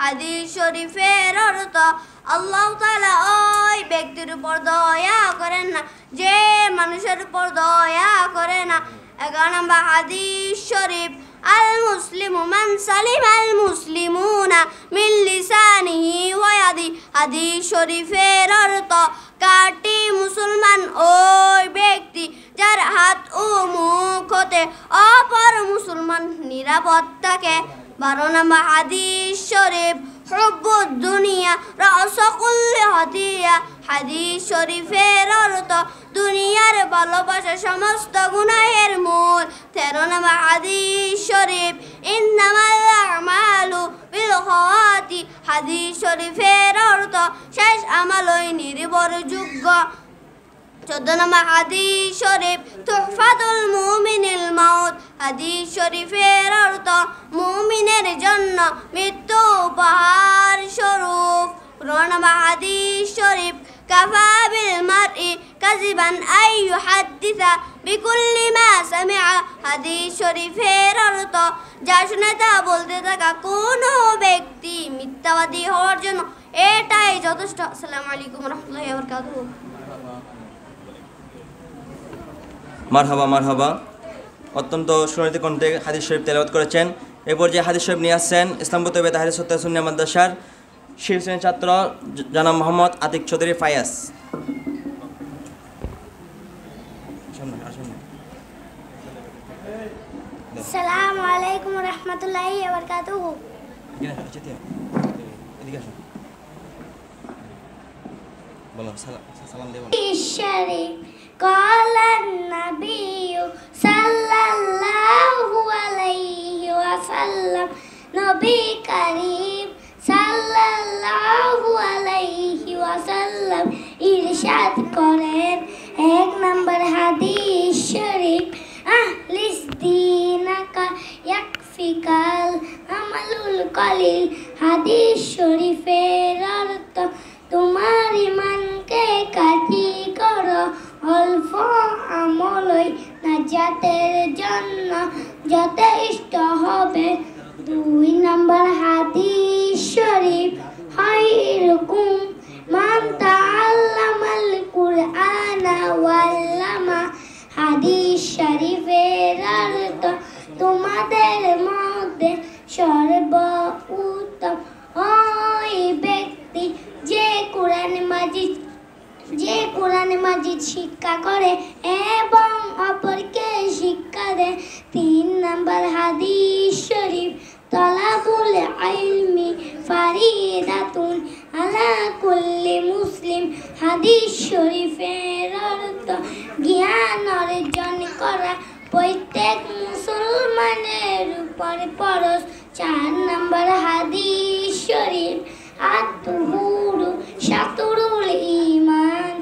হাদিস শরীফের অর্থ আল্লাহ তাআলা ওই ব্যক্তির উপর দয়া করেন না যে মানুষের উপর দয়া করে না। 11 নম্বর হাদিস শরীফ আল মুসলিমু মান সালিম আল মুসলিমুনা মিন লিসানিহি ওয়া ইয়াদি। হাদিস শরীফের অর্থ কাটি মুসলমান ওই ব্যক্তি যার হাত ও মুখ হতে অপর মুসলমান নিরাপদ থাকে। 12 নম্বর হাদিস শরীফ হুব্বুদ দুনিয়া রাস কুল্লি হাদিয়া। হাদিস শরীফের অর্থ দুনিয়ার ভালোবাসা সমস্ত গুনাহের মূল। 13 নম্বর হাদিস শরীফ ইন্নামাল আমালু বিল খাওয়াতি। হাদিস শরীফের অর্থ শেষ আমলই নির্ভরযোগ্য। 14 নম্বর হাদিস শরীফ তুহফাতুল মুমিনিল মাউত। হাদিস শরীফের অর্থ মুমিনের জন্য মৃত্যু উপহার স্বরূপ। 15 নম্বর হাদিস শরীফ কাফা বিল মারই কাযিবান আই ইউহাদ্দিসা বিকুল্লি মা সামিআ। হাদিস শরীফের অর্থ যা শুনে তা বলতে থাকা কোনো ব্যক্তি মিথ্যাবাদী হওয়ার জন্য এটাই যথেষ্ট। আসসালামু আলাইকুম ওয়া রাহমাতুল্লাহি ওয়া বারাকাতুহু। মারহাবা মারহাবা। অত্যন্ত সুনিত কণ্ঠে হাদিস শরীফ তেলাওয়াত করেছেন। এ পর্যায়ে হাদিস শরীফ নিয়ে আসছেন ইসলামপুর তৈবা তাহরির সত্তা সুন্নিয়া মাদ্রাসার শীর্ষ শ্রেণীর ছাত্র জনাব মোহাম্মদ আতিক চৌধুরী ফায়াজ। আসসালামু আলাইকুম ওয়া রাহমাতুল্লাহি ওয়া বারাকাতুহু। قال النبي صلى الله عليه وسلم নবী করিম সাল্লাল্লাহু আলাইহি ওয়াসাল্লাম ইরশাদ করেন। 1 নম্বর হাদিস শরীফ আহলিস দীনাকা ইয়াকফিকাল আমালুল কলিল। হাদিস শরীফের অর্থ তোমার ঈমানকে কাটি করো, অল্প আমলই নাজাতের জন্য যথেষ্ট হবে। 2 নম্বর হাদিস শরীফ খায়রুকুম মান তাআল্লামাল কুরআনা ওয়াল্লামা। হাদিস শরীফের অর্থ তোমাদের মধ্যে সর্বোত্তম ওই ব্যক্তি যে কোরআন মাজিদ শিক্ষা করে এবং অপরকে শিক্ষা দেয়। 3 নম্বর হাদিস শরীফ তলাবুল ইলমি ফারিদাতুন আলা কুল্লি মুসলিম। হাদিস শরীফের অর্থ জ্ঞান অর্জন করা প্রত্যেক মুসলমানের উপর ফরজ। 4 নম্বর হাদিস শরীফ আত-তুহুরু শাতরুল ঈমান।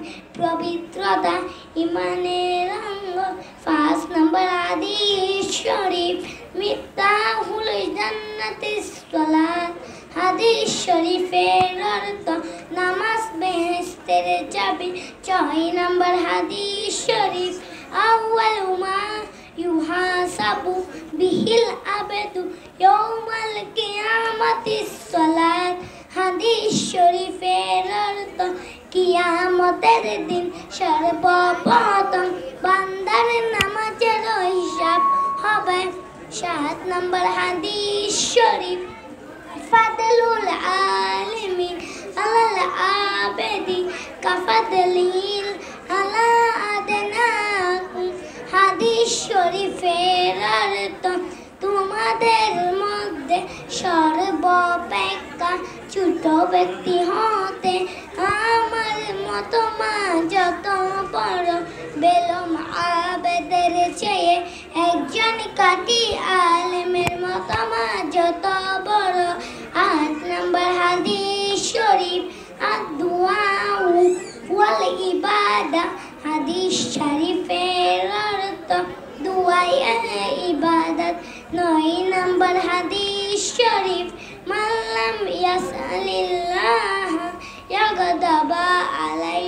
পবিত্রতা ঈমানের অঙ্গ। 5 নম্বর হাদিস শরীফ মিফতাহুল জান্নাতিস সালাত। হাদিস শরীফের অর্থ নামাজ বেহেশতের চাবি। 6 নম্বর হাদিস শরীফ আউয়ালু মা ইউহাসাবু বিহিল আবদু ইয়াউমাল কিয়ামাতিস সালাত। হাদিস শরীফের অর্থ কিয়ামতের দিন সর্বপ্রথম বান্দার নামাজের হিসাব হবে। 7 নম্বর হাদিস শরীফ ফাদলুল আলিমিন আলাল আবেদি কাফাদলিল আলা আদনাকুম। হাদিস শরীফের অর্থ তোমাদের মধ্যে সর্বাপেক্ষা ছোট ব্যক্তি হতে আমার মতমা যত বড়, বেলম আবেদের চেয়ে একজন কাটি আলেমের মতমা যত বড়। 8 নম্বর হাদিস শরীফ আদ-দুআউ ওয়াল ইবাদা। হাদিস শরীফের অর্থ দুআ ইবাদত। 9 নম্বর হাদিস শরীফ মাল্লাম ইয়াসআলিল্লাহ ইয়াগদাবা আলাই।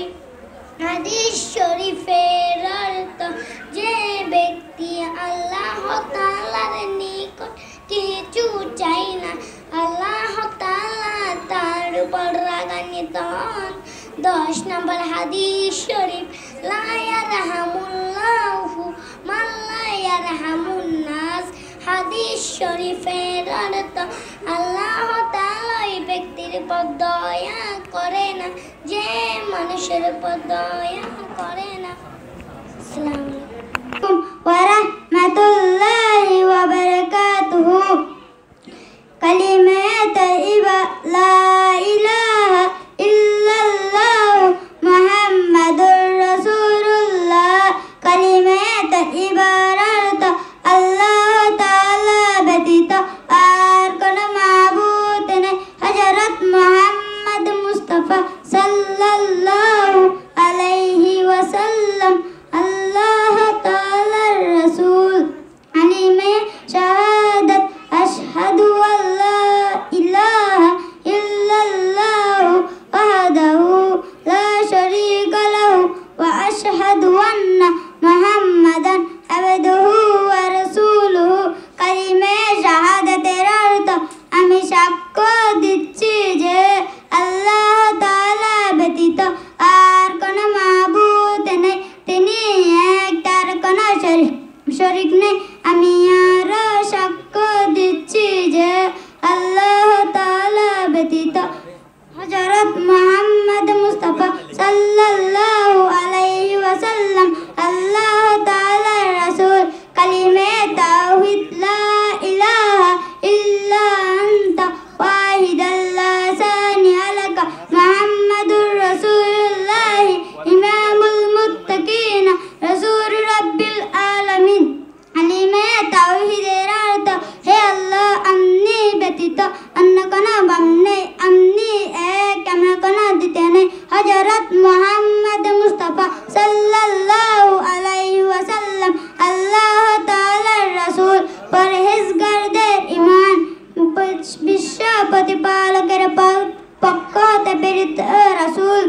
হাদিস শরীফের অর্থ যে ব্যক্তি আল্লাহ তাআলার নিকট কিছু চায় না, আল্লাহ তাআলা উপনীত হন। 10 নম্বর হাদিস শরীফ, লা ইয়ারহামুল্লাহু মান লা ইয়ারহামুন নাস। হাদিস শরীফের অর্থ, আল্লাহ তাআলা ওই ব্যক্তির উপর দয়া করে না যে মানুষের উপর দয়া করে না। আসসালামু আলাইকুম ওয়া রাহমাতুল্লাহি ওয়া বারাকাতুহু। কালিমা তাইয়্যিবা লা ইলাহা ইল্লাল্লাহ মুহাম্মাদুর রাসূলুল্লাহ। কালিমা তাইয়্যিবার অর্থ, আল্লাহ তাআলা ব্যতীত আর কোনো মাবুদ নেই। হযরত মুহাম্মদ মুস্তাফা সাল্লাল্লাহু আলাইহি ওয়াসাল্লাম আল্লাহ তাআলার রাসূল। কালিমা শাহাদাত, আশহাদু আল্লা ইলাহা ইল্লাল্লাহ ওয়াহদাহু লা শারীকা লাহু ওয়া আশহাদু আন্না মুহাম্মাদান আবদুহু ওয়া রাসূলুহু। কালিমা শাহাদাতের অর্থ, আমি সাক্ষ্য দিচ্ছি যে আল্লাহ তাআলা ব্যতীত আর কোনো মাবুদ নেই, তিনি এক, তার কোনো শরীক নেই। আমি আরো সাক্ষ্য দিচ্ছি যে আল্লাহ তাআলা ব্যতীত হযরত মুহাম্মদ মুস্তাফা সাল্লাল্লাহু আলাইহি ওয়াসাল্লাম আল্লাহ তাআলার রাসূল। কালিমা তাওহীদ, লা ইলাহা ইল্লা আনতা ওয়াহিদান লা সানিয়া লাকা মুহাম্মাদুর রাসূলুল্লাহ ইমামুল মুত্তাকিন রাসূল রাব্বিল আলামিন। কালিমা তাওহীদের অর্থ, হে আল্লাহ, আপনি ব্যতীত অন্য কোনো বাম নেই, আপনি এক, আমরা কোনো দ্বিতীয় নেই। হযরত মুহাম্মদ মুস্তাফা সাল্লাল্লাহু আলাইহি ওয়াসাল্লাম আল্লাহ তাআলার রাসূল। পরহেজগারদের ঈমান, বিশ্ব প্রতিপালকের পক্ষ হতে প্রেরিত রাসূল।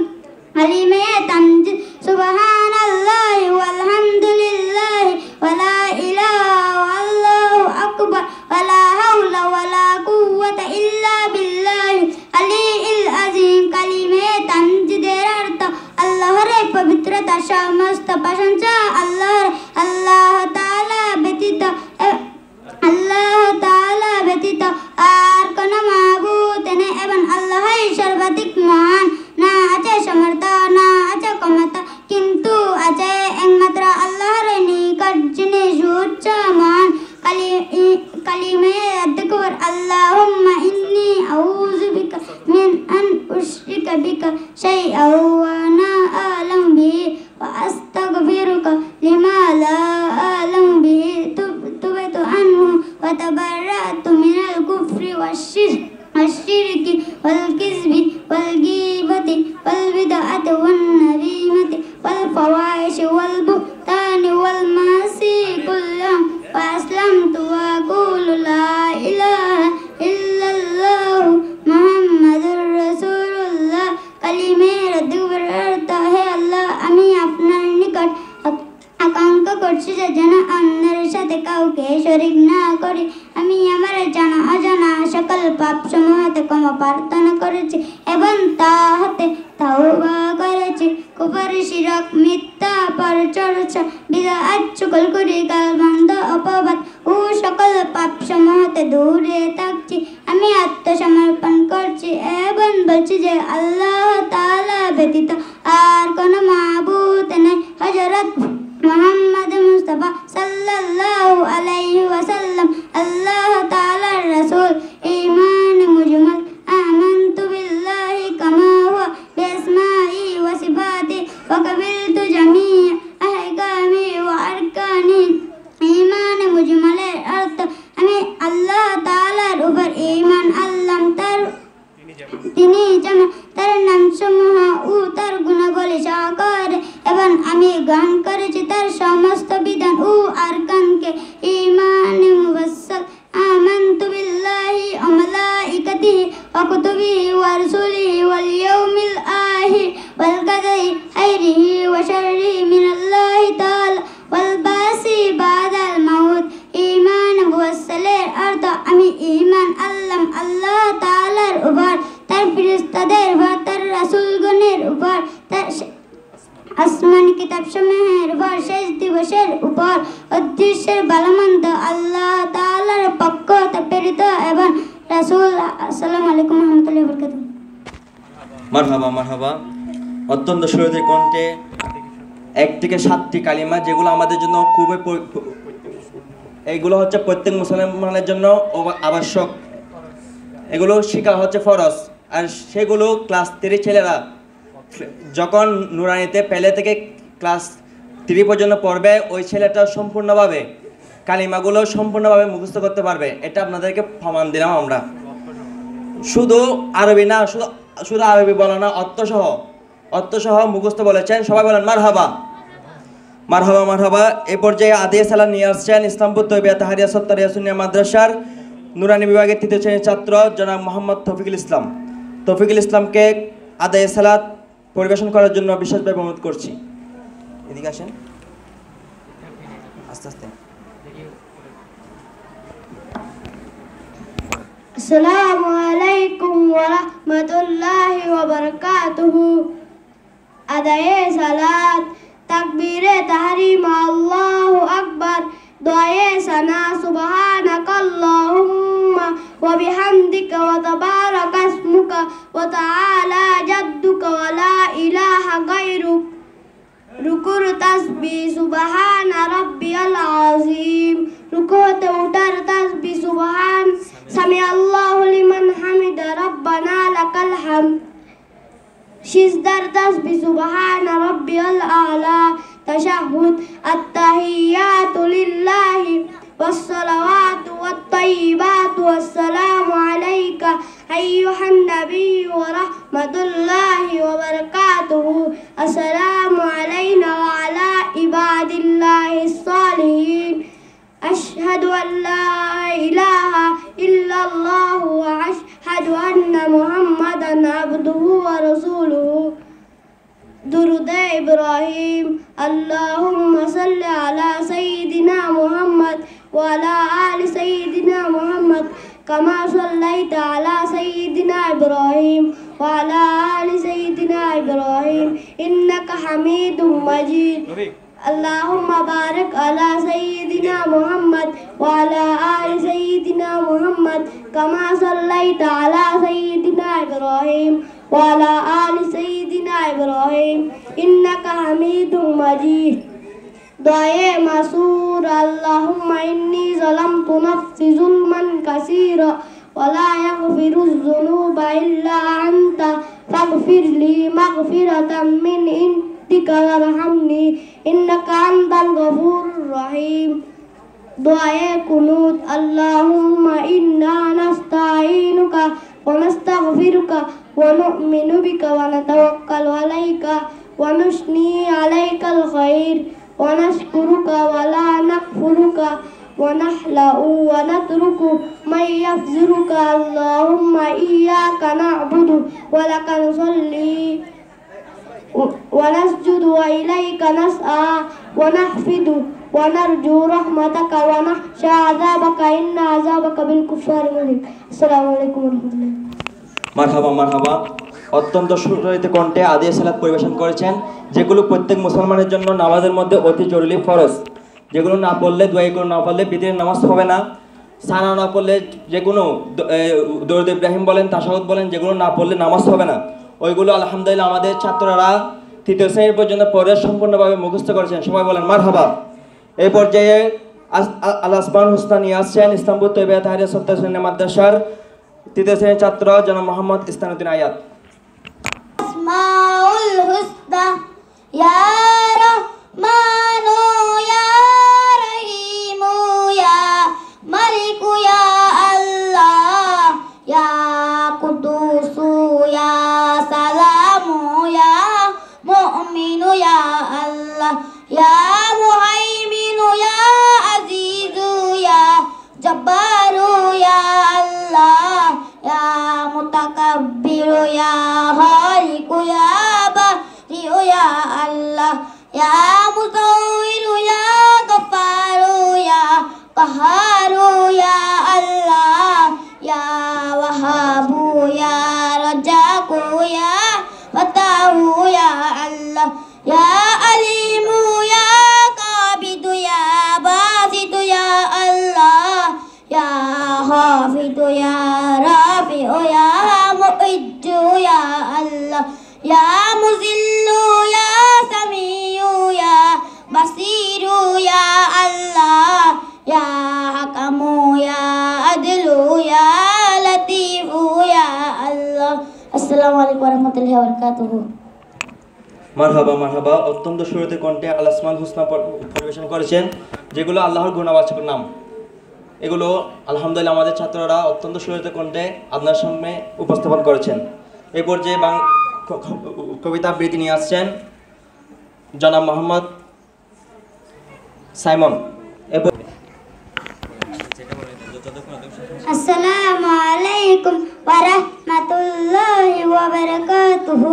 কালিমা তামজিদ, সুবহানাল্লাহি ওয়ালহামদুলিল্লাহি ওয়া লা ইলাহা ইল্লাল্লাহু আকবার ওয়া লা হাওলা ওয়া লা কুওয়াতা ইল্লা বিল্লাহি আলিয়্যিল আযীম। কালিমা তামজিদের অর্থ, আল্লাহর পবিত্রতা, সমস্ত প্রশংসা আল্লাহর। আল্লাহ তাআলা ব্যতীত আর কোনো মাবুদ নেই এবং আল্লাহই সর্বাধিক মহান। না আছে সমর্থ, না আছে ক্ষমতা, কিন্তু আছে একমাত্র আল্লাহর নিকট, যিনি সুউচ্চ মহান। কালিমা আদকুর, আল্লাহুম্মা ইন্নী আউযু বিকা মিন আন উশরিকা বিকা শাইআন ওয়া আনা আ'লামু বিহি ওয়া আস্তাগফিরুকা লিমা লা আ'লামু বিহি। তুবতু আনহু ওয়া তাবাররাতু মিনাল কুফরি والشرك والكذب والغيبة والبدعة والنميمة والفواحش والبهتان والمعاصي كلها وأسلمت وأقول لا إله إلا الله محمد رسول الله। কালিমার অর্থ, হে আল্লাহ, আমি আপনার নিকট আকাঙ্ক্ষা করছি যে যেন অন্যের সাথে কাউকে শরীক না করি। আমি আমার জানা অজানা সকল পাপ সমূহ হতে ক্ষমা প্রার্থনা করেছি এবং তা হতে তাওবা করেছি। কুফর, শিরক, মিথ্যা পরচর্চা, বিদআত, চুগলখড়ি, গালমন্দ, অপবাদ ও সকল পাপ সমূহ হতে দূরে থাকছি। আমি আত্মসমর্পণ করছি এবং বলছি যে আল্লাহ তাআলা ব্যতীত আর কোনো মাবুদ নেই। হযরত মুহাম্মদ মুস্তাফা সাল্লাল্লাহু আলাইহি ওয়াসাল্লাম আল্লাহ তাআলার রাসূল। ঈমান মুজমাল, আমানতু বিল্লাহি কামা হুয়া বিআসমাই ওয়া সিফাতি ওয়া কাবিলতু জামিআ আহকামি ওয়া আরকানি। ঈমান মুজমালের অর্থ, আমি আল্লাহ তাআলার উপর ঈমান আনলাম, তিনি যেমন তার নামসমূহ ও তার গুণাবলী সহকারে, এবং আমি গ্রহণ করেছি তার সমস্ত বিধান ও আরকানকে। ঈমানে মুফাসসাল, আমানতু বিল্লাহি ওয়া মালাইকাতিহি ওয়া কুতুবিহি ওয়া রুসুলিহি ওয়াল ইয়াউমিল আখির ওয়াল কদরি খাইরিহি ওয়া শাররিহি মিনাল্লাহি তাআলা ওয়াল বাসি বাদাল মাউত। ঈমান মুফাসসালের অর্থ, আমি ঈমান আনলাম আল্লাহ তাআলার উপর, তার ফেরেশতাদের উপর, তার রাসূল মানুষের উপর অদৃশ্যের ভালোমন্দ আল্লাহ তাআলার পক্ষ হতে প্রেরিত এবং রাসূল। আসসালামু আলাইকুম ওয়া রাহমাতুল্লাহি ওয়া বারাকাতুহু। মারহাবা মারহাবা। অত্যন্ত সুরতি কণ্ঠে 1 থেকে 7টি কালিমা, যেগুলো আমাদের জন্য খুবই এইগুলো হচ্ছে প্রত্যেক মুসলমানের জন্য আবশ্যক। এগুলো শেখা হচ্ছে ফরজ। আর সেগুলো ক্লাস 3 ছেলেরা যখন নুরানিতে পেলে থেকে ক্লাস 3 পর্যন্ত পড়বে, ওই ছেলেটা সম্পূর্ণভাবে কালিমাগুলো সম্পূর্ণভাবে মুখস্থ করতে পারবে। এটা আপনাদেরকে প্রমাণ দিলাম আমরা। শুধু আরবি না, শুধু আরবি বলা না, অর্থসহ মুখস্থ বলেছেন। সবাই বলেন মারহাবা মারহাবা মারহাবা। এই পর্যায়ে আদিয়া সালাম নিয়ে আসছেন ইসলামপুর তৈবিয়া তাহারিয়া সত্তারিয়া সুন্নিয়া মাদ্রাসার নুরানি বিভাগের 3য় শ্রেণীর ছাত্র জনাব মোহাম্মদ তৌফিকুল ইসলাম। তৌফিকুল ইসলামকে আদায়ে সালাত পরিবেশন করার জন্য বিশেষভাবে অনুরোধ করছি। এদিকে আসেন, আস্তে আস্তে। আসসালামু আলাইকুম ওয়া রাহমাতুল্লাহি ওয়া বারাকাতুহু। আদায়ে সালাত, তাকবীরে তাহরিম, আল্লাহু আকবার, দোয়ে সানা, সুবহানাকাল্লাহুম্মা ওয়া বিহামদিকা ওয়া তাবারাকা ইসমুকা ওয়া তাআলা জাদ্দুকা ওয়া লা ইলাহা গায়রুক। রুকুর তাসবিহ সুবহানা রাব্বিয়াল আযীম। রুকুতে উঠার তাসবিহ সুবহান সামি আল্লাহু লিমান হামিদা রাব্বানা লাকাল হামদ। সিজদার তাসবিহ সুবহানা রাব্বিয়াল আ'লা। তাশাহুদ আত-তাহিয়াতু লিল্লাহি ওয়াস-সালাওয়াতু ওয়াত-তাইয়্যিবাতু ওয়াস-সালামু আলাইকা আইয়ুহান নাবিয়্যু ওয়া রাহমাতুল্লাহি ওয়া বারাকাতুহু। আসসালামু আলাইনা ওয়া আলা ইবাদিল্লাহিস সালিহিন। আশহাদু আল লা ইলাহা ইল্লাল্লাহু ওয়া আশহাদু আন্না মুহাম্মাদান আবদুহু ওয়া রাসূলুহু। দুরুদে ইব্রাহিম। আল্লাহুম্মা সাল্লি আলা সাইয়্যিদিনা মুহাম্মদ ওয়া আলা আলি সাইয়্যিদিনা মুহাম্মদ কামা সাল্লাইতা আলা সাইয়্যিদিনা ইব্রাহিম ওয়া আলা আলি সাইয়্যিদিনা ইব্রাহিম ইন্নাকা হামিদুম মাজিদ। আল্লাহুম্মা বারিক আলা সাইয়্যিদিনা মুহাম্মদ ওয়া আলা আলি সাইয়্যিদিনা মুহাম্মদ কামা সাল্লাইতা আলা সাইয়্যিদিনা ইব্রাহিম ওয়া আলা আলি সাইয়্যিদিনা ইব্রাহিম ইন্নাকা হামিদুম মাজিদ। দোয়ে মাসুর। আল্লাহুম্মা ইন্নী যালামতু নাফসি যুলমান কাসীরা ওয়া লা ইয়াগফিরুয যুনুবা ইল্লা আনতা ফাগফিরলি মাগফিরাতাম মিন ইনদিকা ওয়ারহামনি ইন্নাকা আনতাল গফুরুর রহিম। দোয়ে কুনুত। আল্লাহুম্মা ইন্না নাস্তাঈনুকা ওয়া নাস্তাগফিরুকা ওয়া নু'মিনু বিকা ওয়া নাতাওয়াক্কালু আলাইকা ওয়া নুসনি আলাইকাল খায়র ওয়া নাশকুরুকা ওয়া লা নাকফুরুকা ওয়া নাহলাউ ওয়া নাতরুকু মান ইয়াফজুরুকা। আল্লাহুম্মা ইয়্যাকা না'বুদু ওয়া লাকা নুসাল্লি ওয়া নাসজুদু ওয়া ইলাইকা নাসআ ওয়া নাহফিদু ওয়া নারজু রাহমাতাকা ওয়া নাখশা আযাবাকা ইন্না আযাবাকা বিল কুফারি মুহিত। আসসালামু আলাইকুম ওয়া রাহমাতুল্লাহ। মারহাবা মারহাবা। অত্যন্ত সুরহিত কণ্ঠে আদিয়া সালাত পরিবেশন করেছেন, যেগুলো প্রত্যেক মুসলমানের জন্য নামাজের মধ্যে অতি জরুরি ফরজ। যেগুলো না পড়লে, দোয়া করে না পড়লে বিতিরের নামাজ হবে না। সানা না পড়লে, যে কোনো দরুদ ইব্রাহিম বলেন, তাশাহুদ বলেন, যেগুলো না পড়লে নামাজ হবে না। ওইগুলো আলহামদুলিল্লাহ আমাদের ছাত্ররা 3য় শ্রেণীর পর্যন্ত পড়ে সম্পূর্ণভাবে মুখস্থ করেছেন। সবাই বলেন মারহাবা। এই পর্যায়ে আল আসমাউল হুসনা নিয়ে আসছেন ইসলামপুর তৈবিয়া তাহারিয়া সত্তারিয়া সুন্নিয়া মাদ্রাসার 3য় শ্রেণীর ছাত্র জনাব মোহাম্মদ ইসলামউদ্দিন আয়াত। আসমাউল হুসনা ইয়া রহমানু ইয়া রহিমু ইয়া মালিকু ইয়া আল্লাহ ইয়া কুদ্দুসু ইয়া সালামু ইয়া মুমিনু ইয়া আল্লাহ ইয়া মুহাইমিনু ইয়া আজিজু ইয়া জব্বারু ইয়া আল্লাহ ইয়া মুতাকাব্বিরু ইয়া খালিকু ইয়া বারিউ ইয়া আল্লাহ ইয়া মুসাউইরু ইয়া গফফারু ইয়া কাহারু ইয়া আল্লাহ ইয়া ওয়াহাবু ইয়া রাজ্জাকু ইয়া ফাতাহু ইয়া আল্লাহ ইয়া আলিমু ইয়া কাবিদ ইয়া মুজিল্লু ইয়া সামিউ ইয়া বাসিরু ইয়া আল্লাহ ইয়া হাকামু ইয়া আদলু ইয়া লতীফু ইয়া আল্লাহ। আসসালামু আলাইকুম ওয়া রাহমাতুল্লাহি ওয়া বারাকাতুহু। মারহাবা মারহাবা। অত্যন্ত সুরতে কণ্ঠে আল আসমাউল হুসনা পরিবেশন করেছেন, যেগুলো আল্লাহর গুণবাচক নাম। এগুলো আলহামদুলিল্লাহ আমাদের ছাত্ররা অত্যন্ত সুরতে কণ্ঠে আপনার সামনে উপস্থাপন করেছেন। এই পর্যায়ে কবিতা আবৃত্তি নিয়ে আসছেন জনাব মোহাম্মদ সাইমন। আসসালামু আলাইকুম ওয়া রাহমাতুল্লাহি ওয়া বারাকাতুহু।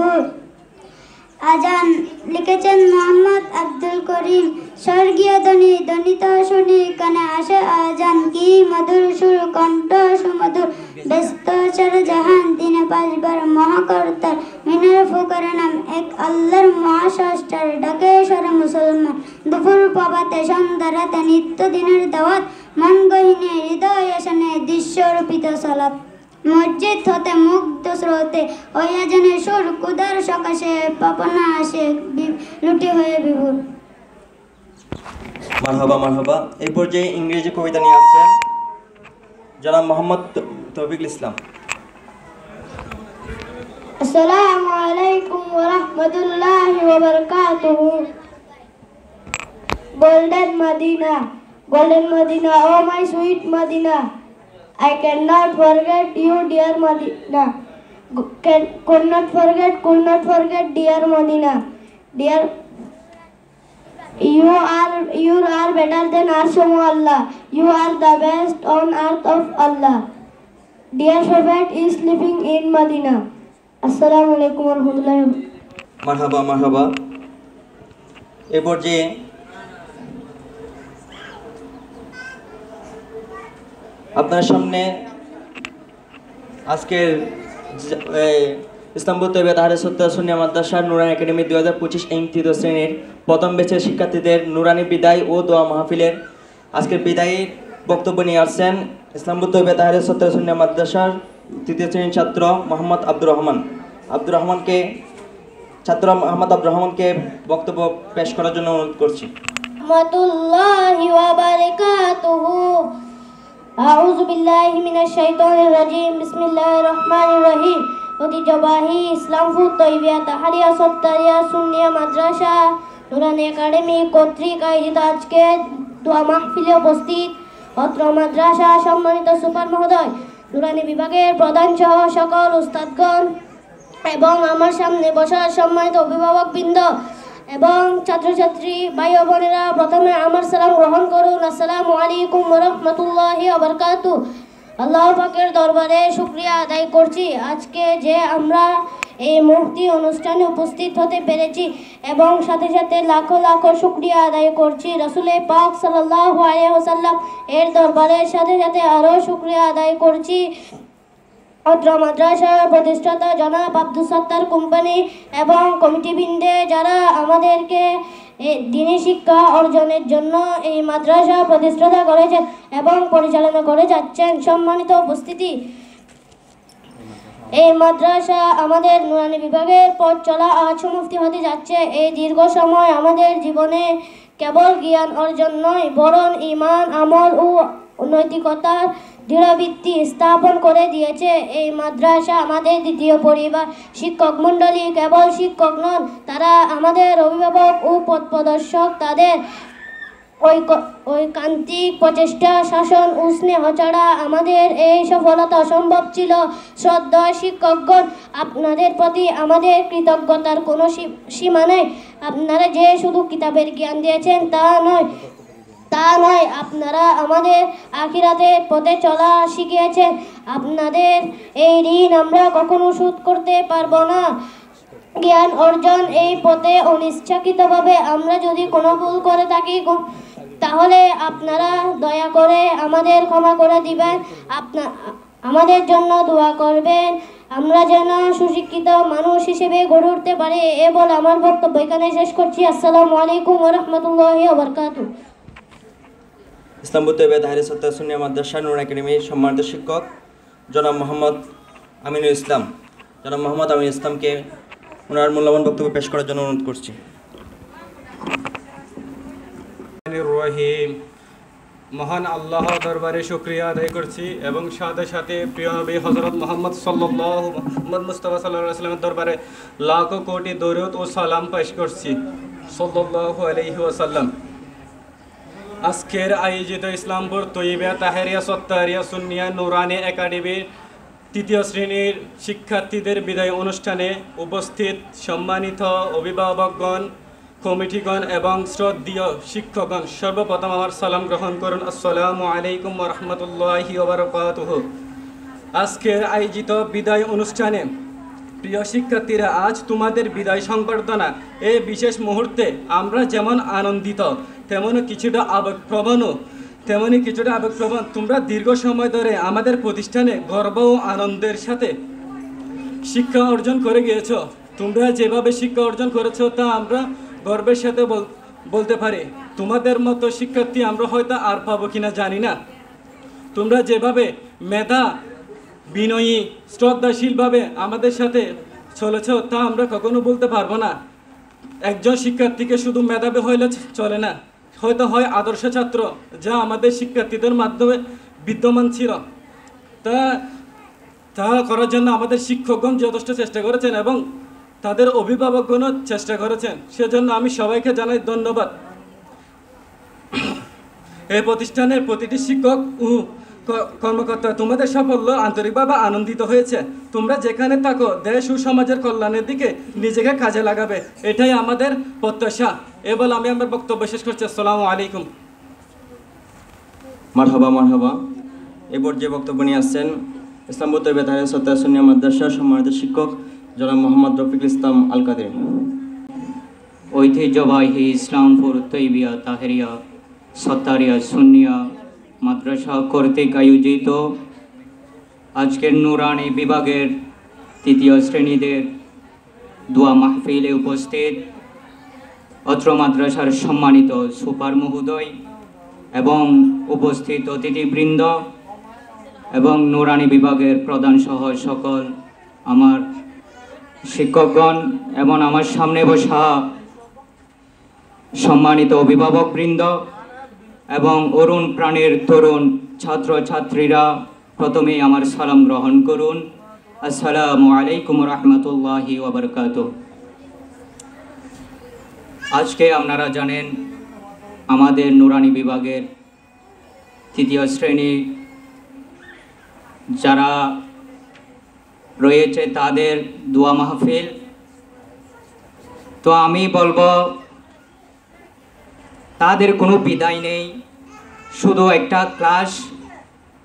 আজান লিখেছেন মোহাম্মদ আব্দুল করিম। স্বর্গীয় ধ্বনি ধ্বনিত শুনি কানে আসে আজান, কি মধুর সুর কণ্ঠ সুমধুর, ব্যস্ত চর জাহান দিনে পাঁচবার মহাকর্তার, মিনার ফুকরে নাম এক আল্লাহর মহাস্রষ্টার, ডাকে সরে মুসলমান দুপুর প্রভাতে সন্ধ্যা রাতে নিত্য দিনের দাওয়াত, মন গহিনে হৃদয় আসনে দৃশ্যরূপিত সালাত, মসজিদ হতে মুগ্ধ স্রোতে হইয়া জানে সুর, কুদার সকাশে পাপনা আসে লুটি হয়ে বিভোর। মারহাবা মারহাবা। এই পর্যায়ে ইংরেজি কবিতা নিয়ে আসছেন জনাব মোহাম্মদ তৌফিকুল ইসলাম। আসসালামু আলাইকুম ওয়া রাহমাতুল্লাহি ওয়া বারাকাতুহু। Golden Medina, oh my sweet Medina, I cannot forget you, dear Medina. Could not forget, dear Medina. Dear, you are better than Arsham Allah. You are the best on earth of Allah. Dear Prophet is living in Medina. Assalamu alaikum wa rahmatullahi wa barakatuh. মারহাবা মারহাবা। এ পর্যায়ে আপনার সামনে আজকের Islampur Taiyaba Tahrir সুন্নাহ মাদ্রাসার নুরানি academy 2025 তৃতীয় শ্রেণীর প্রথম ব্যাচের শিক্ষার্থীদের নুরানি বিদায় ও দোয়া মাহফিলের আজকের বিদায়ী বক্তব্য নিয়ে আসছেন ইসলামপুর তৈয়বা তাহরির সুন্নাহ মাদ্রাসার তৃতীয় শ্রেণীর ছাত্র মোহাম্মদ আব্দুর রহমানকে বক্তব্য পেশ করার জন্য অনুরোধ করছি। রাহমাতুল্লাহি ওয়া বারাকাতুহু। আউযু বিল্লাহি মিনাশ শাইতানির রাজিম। বিসমিল্লাহির রহমানির রহিম। ঐতিহ্যবাহী ইসলামপুর তৈয়বা তাহরিয়া সুন্নিয়া মাদ্রাসা নুরানি একাডেমি কর্তৃক আয়োজিত আজকে দোয়া মাহফিলে উপস্থিত অত্র মাদ্রাসা সম্মানিত সুপার মহোদয়, নুরানি বিভাগের প্রধান সহ সকল উস্তাদগণ এবং আমার সামনে বসার সম্মানিত অভিভাবকবৃন্দ এবং ছাত্রছাত্রী ভাই ও বোনেরা, প্রথমে আমার সালাম গ্রহণ করুন। আসসালামু আলাইকুম ওয়া রাহমাতুল্লাহি ওয়া বারাকাতুহু। আল্লাহ পাকের দরবারে শুকরিয়া আদায় করছি আজকে যে আমরা এই মুফতি অনুষ্ঠানে উপস্থিত হতে পেরেছি এবং সাথে সাথে লাখো লাখো শুকরিয়া আদায় করছি রাসূল পাক সাল্লাল্লাহু আলাইহি ওয়াসাল্লাম এর দরবারের সাথে সাথে আরও শুকরিয়া আদায় করছি অত্র মাদ্রাসার প্রতিষ্ঠাতা জনাব আব্দুল সত্তার কোম্পানি এবং কমিটিবৃন্দে যারা আমাদেরকে দ্বীনি শিক্ষা অর্জনের জন্য এই মাদ্রাসা প্রতিষ্ঠাতা করেছেন এবং পরিচালনা করে যাচ্ছেন। সম্মানিত উপস্থিতি, এই মাদ্রাসা আমাদের নুরানি বিভাগের পথ চলা আজ মুফতি হতে যাচ্ছে। এই দীর্ঘ সময় আমাদের জীবনে কেবল জ্ঞান অর্জন নয়, বরং ঈমান, আমল ও নৈতিকতার দৃঢ়ভিত্তি স্থাপন করে দিয়েছে। এই মাদ্রাসা আমাদের দ্বিতীয় পরিবার। শিক্ষক মণ্ডলী কেবল শিক্ষক নন, তারা আমাদের অভিভাবক ও পথ প্রদর্শক। তাদের ঐকান্তিক প্রচেষ্টা, শাসন ও স্নেহ ছাড়া আমাদের এই সফলতা অসম্ভব ছিল। শ্রদ্ধেয় শিক্ষকগণ, আপনাদের প্রতি আমাদের কৃতজ্ঞতার কোনো সীমা নেই। আপনারা যে শুধু কিতাবের জ্ঞান দিয়েছেন তা নয়, আপনারা আমাদের আখিরাতের পথে চলা শিখিয়েছেন। আপনাদের এই ঋণ আমরা কখনো শোধ করতে পারবো না। জ্ঞান অর্জন এই পথে অনিচ্ছাকৃতভাবে আমরা যদি কোনো ভুল করে থাকি তাহলে আপনারা দয়া করে আমাদের ক্ষমা করে দিবেন, আমাদের জন্য দোয়া করবেন, আমরা যেন সুশিক্ষিত মানুষ হিসেবে গড়ে উঠতে পারি। এ বলে আমার বক্তব্য এখানে শেষ করছি। আসসালামু আলাইকুম ওয়া রাহমাতুল্লাহি ওয়া বারাকাতুহু। ইসলামপুর তৈয়বা তাহরির সুন্নাহ মাদ্রাসা নুরানি একাডেমির সম্মানিত শিক্ষক জনাব মোহাম্মদ আমিনুল ইসলামকে ওনার মূল্যবান বক্তব্য পেশ করার জন্য অনুরোধ করছি। রহিম, মহান আল্লাহ দরবারে শুকরিয়া আদায় করছি এবং সাথে সাথে প্রিয় নবী হযরত মুহাম্মদ মুস্তাফা সাল্লাল্লাহু আলাইহি ওয়াসাল্লামের দরবারে লাখো কোটি দরুদ ও সালাম পেশ করছি সাল্লাল্লাহু আলাইহি ওয়াসাল্লাম। আজকের আয়োজিত ইসলামপুর তৈয়বা তাহেরিয়া সত্তারিয়া সুন্নিয়া নুরানি একাডেমির তৃতীয় শ্রেণীর শিক্ষার্থীদের বিদায় অনুষ্ঠানে উপস্থিত সম্মানিত অভিভাবকগণ, কমিটিগণ এবং শ্রদ্ধেয় শিক্ষকগণ, সর্বপ্রথম আমার সালাম গ্রহণ করুন। আসসালামু আলাইকুম ওয়া রাহমাতুল্লাহি ওয়া বারাকাতুহু। আজকের আয়োজিত বিদায় অনুষ্ঠানে প্রিয় শিক্ষার্থীরা, আজ তোমাদের বিদায় সংবর্ধনা এই বিশেষ মুহূর্তে আমরা যেমন আনন্দিত তেমনই কিছুটা আবেগপ্রবণ। তোমরা দীর্ঘ সময় ধরে আমাদের প্রতিষ্ঠানে গর্ব ও আনন্দের সাথে শিক্ষা অর্জন করে গিয়েছো। তোমরা যেভাবে শিক্ষা অর্জন করেছো তা আমরা গর্বের সাথে বলতে পারি। তোমাদের মতো শিক্ষার্থী আমরা হয়তো আর পাবো কিনা জানি না। তোমরা যেভাবে মেধা, বিনয়ী, শ্রদ্ধাশীলভাবে আমাদের সাথে চলেছ তা আমরা কখনো বলতে পারবো না। একজন শিক্ষার্থীকে শুধু মেধাবী হইলে চলে না, হয়তো হয় আদর্শ ছাত্র, যা আমাদের শিক্ষার্থীদের মাধ্যমে বিদ্যমান ছিল। তা করার জন্য আমাদের শিক্ষকগণ যথেষ্ট চেষ্টা করেছেন এবং তাদের অভিভাবকগণও চেষ্টা করেছেন। সেজন্য আমি সবাইকে জানাই ধন্যবাদ। এই প্রতিষ্ঠানের প্রতিটি শিক্ষক ও কর্মকর্তা তোমাদের সাফল্য আন্তরিকভাবে আনন্দিত হয়েছে। তোমরা যেখানে থাকো দেশ ও সমাজের কল্যাণের দিকে নিজেকে কাজে লাগাবে, এটাই আমাদের প্রত্যাশা। এ বলে আমি আমার বক্তব্য শেষ করছি। আসসালামু আলাইকুম। মারহাবা। এরপর যে বক্তব্য নিয়ে আসছেন ইসলামপুর তৈয়বা তাহেরিয়া সুন্নিয়া মাদ্রাসার সম্মানিত শিক্ষক জনাব মোহাম্মদ রফিকুল ইসলাম আল কাদের। ঐতিহ্যবাহী ইসলামপুর তৈয়বা তাহেরিয়া সত্তারিয়া সুন্নিয়া মাদ্রাসা কর্তৃক আয়োজিত আজকের নুরানি বিভাগের তৃতীয় শ্রেণীদের দোয়া মাহফিলে উপস্থিত অত্র মাদ্রাসার সম্মানিত সুপার মহোদয় এবং উপস্থিত অতিথিবৃন্দ এবং নুরানি বিভাগের প্রধান সহ সকল আমার শিক্ষকগণ এবং আমার সামনে বসা সম্মানিত অভিভাবকবৃন্দ এবং অরুণ প্রাণের তরুণ ছাত্র ছাত্রীরা, প্রথমেই আমার সালাম গ্রহণ করুন। আসসালামু আলাইকুম রহমতুল্লাহি ওয়া বারাকাতুহু। আজকে আপনারা জানেন আমাদের নুরানি বিভাগের তৃতীয় শ্রেণী যারা রয়েছে তাদের দোয়া মাহফিল। তো আমি বলবো তাদের কোনো বিদায় নেই, শুধু একটা ক্লাস।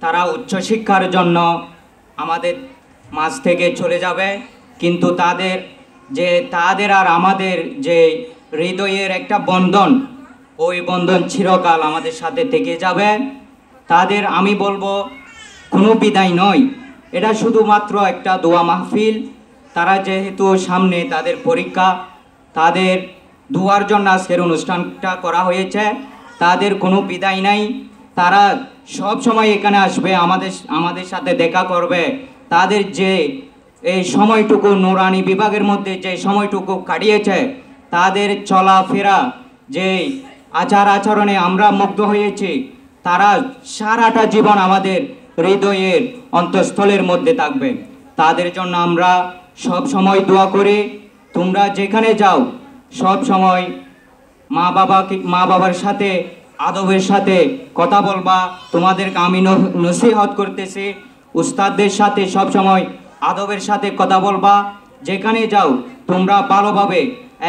তারা উচ্চশিক্ষার জন্য আমাদের মাঝ থেকে চলে যাবে, কিন্তু তাদের আর আমাদের যে হৃদয়ের একটা বন্ধন, ওই বন্ধন চিরকাল আমাদের সাথে থেকে যাবে। তাদের আমি বলবো কোনো বিদায় নয়, এটা শুধুমাত্র একটা দোয়া মাহফিল। তারা যেহেতু সামনে তাদের পরীক্ষা, তাদের দোয়ার জন্য আজকের অনুষ্ঠানটা করা হয়েছে। তাদের কোনো বিদায় নাই, তারা সব সময় এখানে আসবে, আমাদের সাথে দেখা করবে। তাদের যে এই সময়টুকু নুরানি বিভাগের মধ্যে যে সময়টুকু কাটিয়েছে, তাদের চলাফেরা, যে আচার আচরণে আমরা মুগ্ধ হয়েছি, তারা সারাটা জীবন আমাদের হৃদয়ের অন্তঃস্থলের মধ্যে থাকবে। তাদের জন্য আমরা সব সময় দোয়া করি। তোমরা যেখানে যাও সব সময় মা বাবার সাথে আদবের সাথে কথা বলবা। তোমাদেরকে আমি নসিহত করতেছি, উস্তাদদের সাথে সব সময় আদবের সাথে কথা বলবা। যেখানে যাও তোমরা ভালোভাবে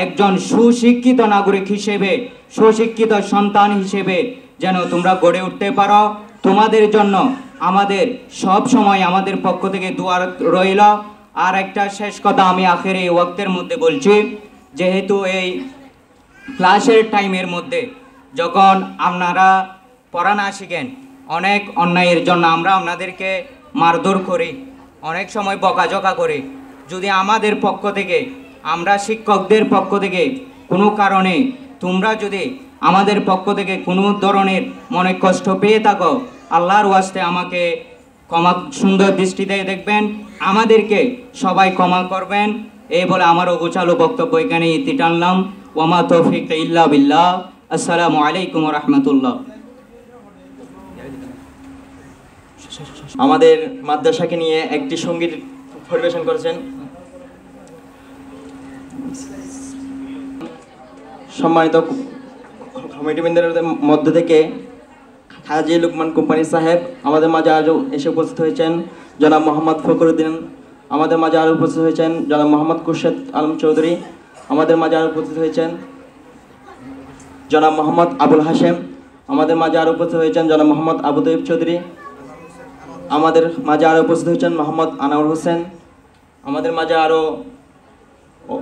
একজন সুশিক্ষিত নাগরিক হিসেবে, সুশিক্ষিত সন্তান হিসেবে যেন তোমরা গড়ে উঠতে পারো। তোমাদের জন্য আমাদের সব সময় আমাদের পক্ষ থেকে দোয়া রইল। আর একটা শেষ কথা আমি আখের এই ওয়াক্তের মধ্যে বলছি, যেহেতু এই ক্লাসের টাইমের মধ্যে যখন আপনারা পড়া না শিখেন, অনেক অন্যায়ের জন্য আমরা আপনাদেরকে মারধর করি, অনেক সময় বকাঝকা করি। যদি আমাদের পক্ষ থেকে, আমরা শিক্ষকদের পক্ষ থেকে কোনো কারণে তোমরা যদি আমাদের পক্ষ থেকে কোনো ধরনের মনে কষ্ট পেয়ে থাকো, আল্লাহর ওয়াস্তে আমাকে ক্ষমা সুন্দর দৃষ্টিতে দেখবেন, আমাদেরকে সবাই ক্ষমা করবেন। এই বলে আমার গোছালো বক্তব্য এখানে ইতি টানলাম। ওয়ামা তৌফিক ইল্লা বিল্লাহ। আসসালামু আলাইকুম ওয়া রাহমাতুল্লাহ। আমাদের মাদ্রাসাকে নিয়ে একটি সঙ্গীত পরিবেশন করেছেন সম্মানিত কমিটিবৃন্দের মধ্য থেকে হাজী লুকমান কোম্পানি সাহেব আমাদের মাঝে আরও এসে উপস্থিত হয়েছেন। জনাব মোহাম্মদ ফখরুদ্দিন আমাদের মাঝে আরও উপস্থিত হয়েছেন। জনাব মোহাম্মদ খুরশেদ আলম চৌধুরী আমাদের মাঝে আরও উপস্থিত হয়েছেন। জনাব মোহাম্মদ আবুল হাশেম আমাদের মাঝে আরও উপস্থিত হয়েছেন। জনাব মোহাম্মদ আবু তৈব চৌধুরী আমাদের মাঝে আরও উপস্থিত হয়েছেন। মোহাম্মদ আনোয়ার হোসেন আমাদের মাঝে আরও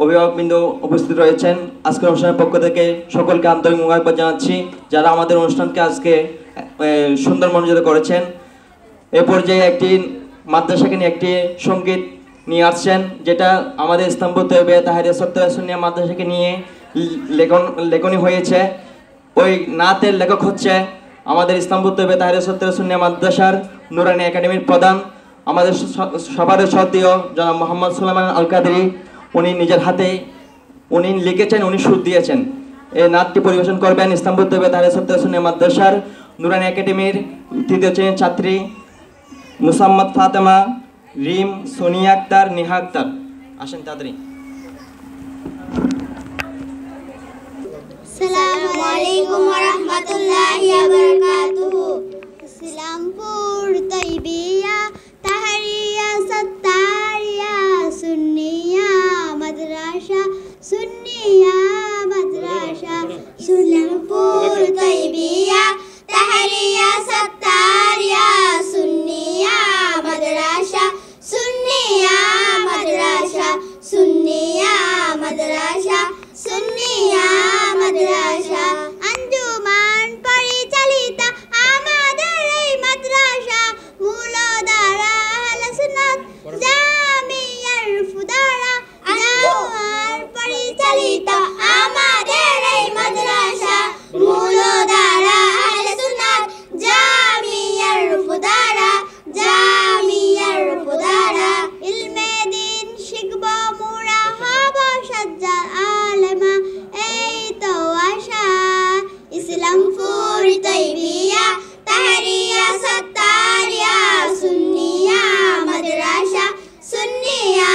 অভিভাবকবৃন্দ উপস্থিত রয়েছেন। আজকের অনুষ্ঠানের পক্ষ থেকে সকলকে আন্তরিক মোবারকবাদ জানাচ্ছি যারা আমাদের অনুষ্ঠানকে আজকে সুন্দর মনোযোগ করেছেন। এ পর্যায়ে একটি মাদ্রাসাকে নিয়ে একটি সঙ্গীত নিয়ে আসছেন, যেটা আমাদের ইসলামপুর তৈয়বা তাহরিয়া সত্তর সুন্নিয়া মাদ্রাসাকে নিয়ে লেখনী হয়েছে। ওই নাতের লেখক হচ্ছে আমাদের ইসলামপুর তৈয়বা তাহরিয়া সত্তর সুন্নিয়া মাদ্রাসার নুরানি একাডেমির প্রধান, আমাদের সবার শ্রদ্ধেয় জনাব মোহাম্মদ সুলাইমান আল কাদরি। উনি নিজের হাতে উনি লিখেছেন, উনি সুর দিয়েছেন। এই নাতটি পরিবেশন করবেন ইসলামপুর তৈয়বা তাহরিয়া সত্তর সুন্নিয়া মাদ্রাসার নুরানি একাডেমির 3য় শ্রেণীর ছাত্রী মুসাম্মদ ফাতেমা, রিম, সোনিয়া আক্তার, নেহা আক্তার। আসেন তাড়াতাড়ি। আসসালামু আলাইকুম ওয়া রাহমাতুল্লাহি ওয়া বারাকাতুহু। ইসলামপুর তৈবিয়া তাহরিয়া সত্তারিয়া সুন্নিয়া মাদ্রাসা সুন্নিয়া মাদ্রাসা। ইসলামপুর তৈবিয়া তাহরিয়া সত্তারিয়া সুন্নিয়া মাদ্রাসা সুন্নিয়া মাদ্রাসা সুন্নিয়া মাদ্রাসা সুন্নিয়া মাদ্রাসা। আঞ্জুমান পরিচালিত আমাদের এই মাদ্রাসা মূলধারা আহলে সুন্নাত জামিয়ার ফুদারা। আঞ্জুমান পরিচালিত আমাদের এই মাদ্রাসা মূলধারা আহলে সুন্নাত জামিয়ার ফুদারা জামিয়ার ফুদারা। ইলমে দ্বীন শিখব মোরা হব সজ্জা আলেমা এই তো আশা। ইসলামপুর তৈবিয়া তাহরিয়া সত্তারিয়া সুন্নিয়া মাদ্রাসা সুন্নিয়া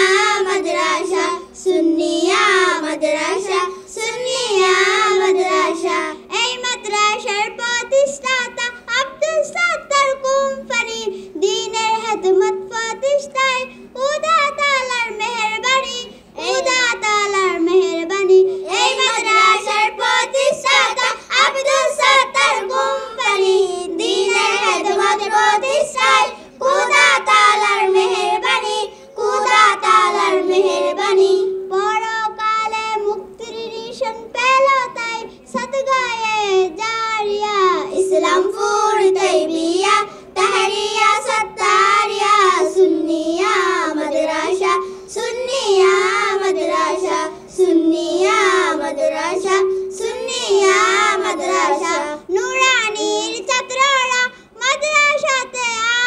মাদ্রাসা সুন্নিয়া মাদ্রাসা সুন্নিয়া মাদ্রাসা। এই মাদ্রাসার প্রতিষ্ঠাতা আব্দুল সাত্তার কোম্পানি দ্বীনের খেদমত প্রতিষ্ঠায় খুদা তাআলার মেহেরবানি খুদা তাআলার মেহেরবানি। এই মাদ্রাসার প্রতিষ্ঠাতা আব্দুল সাত্তার কোম্পানি দ্বীনের খেদমত প্রতিষ্ঠায় খুদা তাআলার মেহেরবানি খুদা তাআলার মেহেরবানি। পরকালে মুক্তির নিশান পেল তাই সদগায়ে জারিয়া। ইসলামপুর তৈবিয়া তাহরিয়া সত্তারিয়া সুন্নিয়া মাদ্রাসা সুন্নিয়া মাদ্রাসা সুন্নিয়া মাদ্রাসা সুন্নিয়া মাদ্রাসা। নুরানির ছাত্ররা মাদ্রাসাতে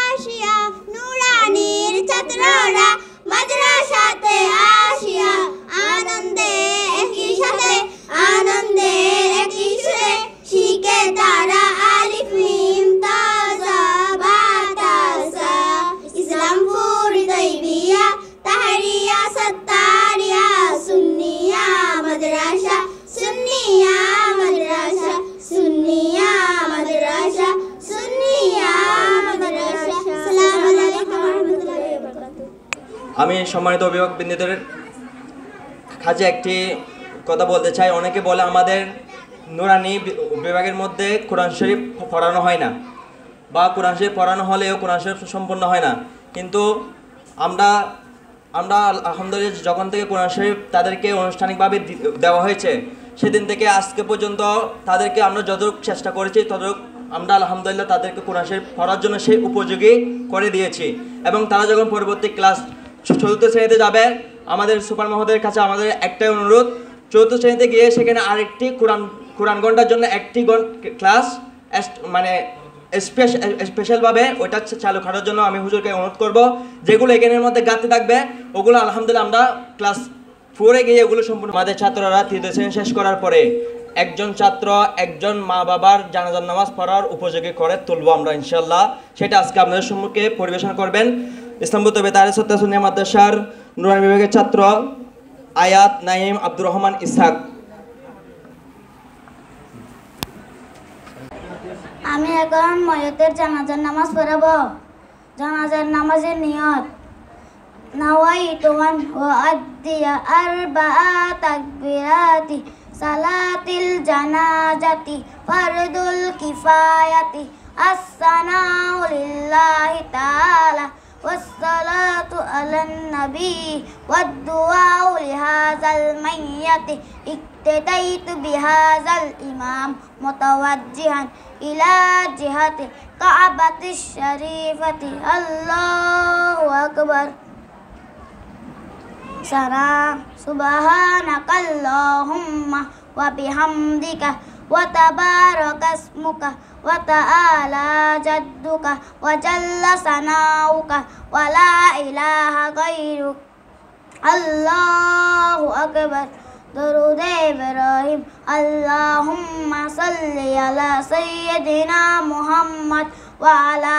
আসিয়া নুরানির ছাত্ররা মাদ্রাসাতে আসিয়া আনন্দে একই সাথে আনন্দের একই সুরে শিখে তারা আলিফ মিম তাজা বা তাসা। ইসলামপুর তৈবিয়া তাহরিয়া সত্তারিয়া সুন্নিয়া মাদ্রাসা সুন্নিয়া মাদ্রাসা সুন্নিয়া মাদ্রাসা সুন্নিয়া মাদ্রাসা। আসসালামু আলাইকুম ওয়া রাহমাতুল্লাহি ওয়া বারাকাতুহু। আমি সম্মানিত অভিভাবকবৃন্দদের কাছে একটি কথা বলতে চাই। অনেকে বলে আমাদের নুরানি বিভাগের মধ্যে কোরআন শরীফ পড়ানো হয় না, বা কোরআন শরীফ পড়ানো হলেও কোরআন শরীফ সম্পূর্ণ হয় না। কিন্তু আমরা আলহামদুলিল্লাহ যখন থেকে কোরআন শরীফ তাদেরকে আনুষ্ঠানিকভাবে দেওয়া হয়েছে, সেদিন থেকে আজকে পর্যন্ত তাদেরকে আমরা যতটুকু চেষ্টা করেছি ততটুকু আমরা আলহামদুলিল্লাহ তাদেরকে কোরআন শরীফ পড়ার জন্য সেই উপযোগী করে দিয়েছি। এবং তারা যখন পরবর্তী ক্লাস 4th শ্রেণীতে যাবে, আমাদের সুপার মহোদয়ের কাছে আমাদের একটাই অনুরোধ, 4th শ্রেণীতে গিয়ে সেখানে আরেকটি কোরআন ঘন্টার জন্য একটি ক্লাস মানে স্পেশালভাবে ওইটা চালু করার জন্য আমি হুজুরকে অনুরোধ করব। যেগুলো এখানের মধ্যে গাঁথতে থাকবে ওগুলো আলহামদুলিল্লাহ আমরা ক্লাস পড়ে গিয়ে এগুলো সম্পূর্ণ আমাদের ছাত্ররা তৃতীয় শ্রেণী শেষ করার পরে একজন ছাত্র একজন মা বাবার জানাজার নামাজ পড়ার উপযোগী করে তুলবো আমরা ইনশাল্লাহ। সেটা আজকে আপনাদের সম্মুখে পরিবেশন করবেন ইসলামপুর তবে তাহলে সত্য সুন্নিয়া মাদ্রাসার নুরানি বিভাগের ছাত্র আয়াত নাইম আব্দুর রহমান ইসহাক। আমি এখন ময়তের জানাজার নামাজ পড়াবো। জানাজার নামাজের নিয়ত নাওয়াইতু আন উআদ্দিয়া আরবাআ তাকবীরাতি সালাতিল জানাজাতি ফারদুল কিফায়াতি আসসানাউ লিল্লাহি তাআলা والصلاة على النبي والدعاء لهذا الميت اقتديت بهذا الإمام متوجها إلى جهة الكعبة الشريفة الله أكبر سبحانك اللهم وبحمدك وتبارك اسمك وتعالى جدك وجل ثناؤك ولا إله غيرك الله أكبر درود إبراهيم اللهم صل على سيدنا محمد وعلى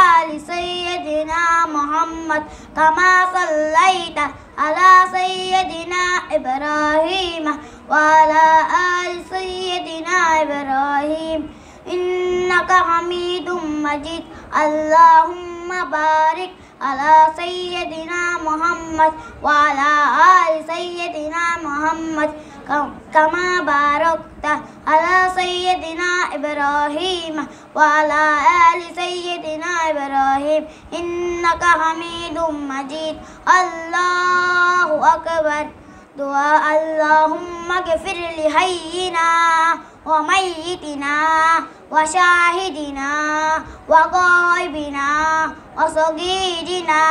آل سيدنا محمد كما صليت على سيدنا إبراهيم وعلى آل سيدنا إبراهيم إنك حميد مجيد اللهم بارك على سيدنا محمد وعلى آل سيدنا محمد كما باركت على سيدنا إبراهيم وعلى آل سيدنا إبراهيم إنك حميد مجيد الله أكبر دعاء اللهم اغفر لحينا وميتنا وشاهدنا وغائبنا وصغيرنا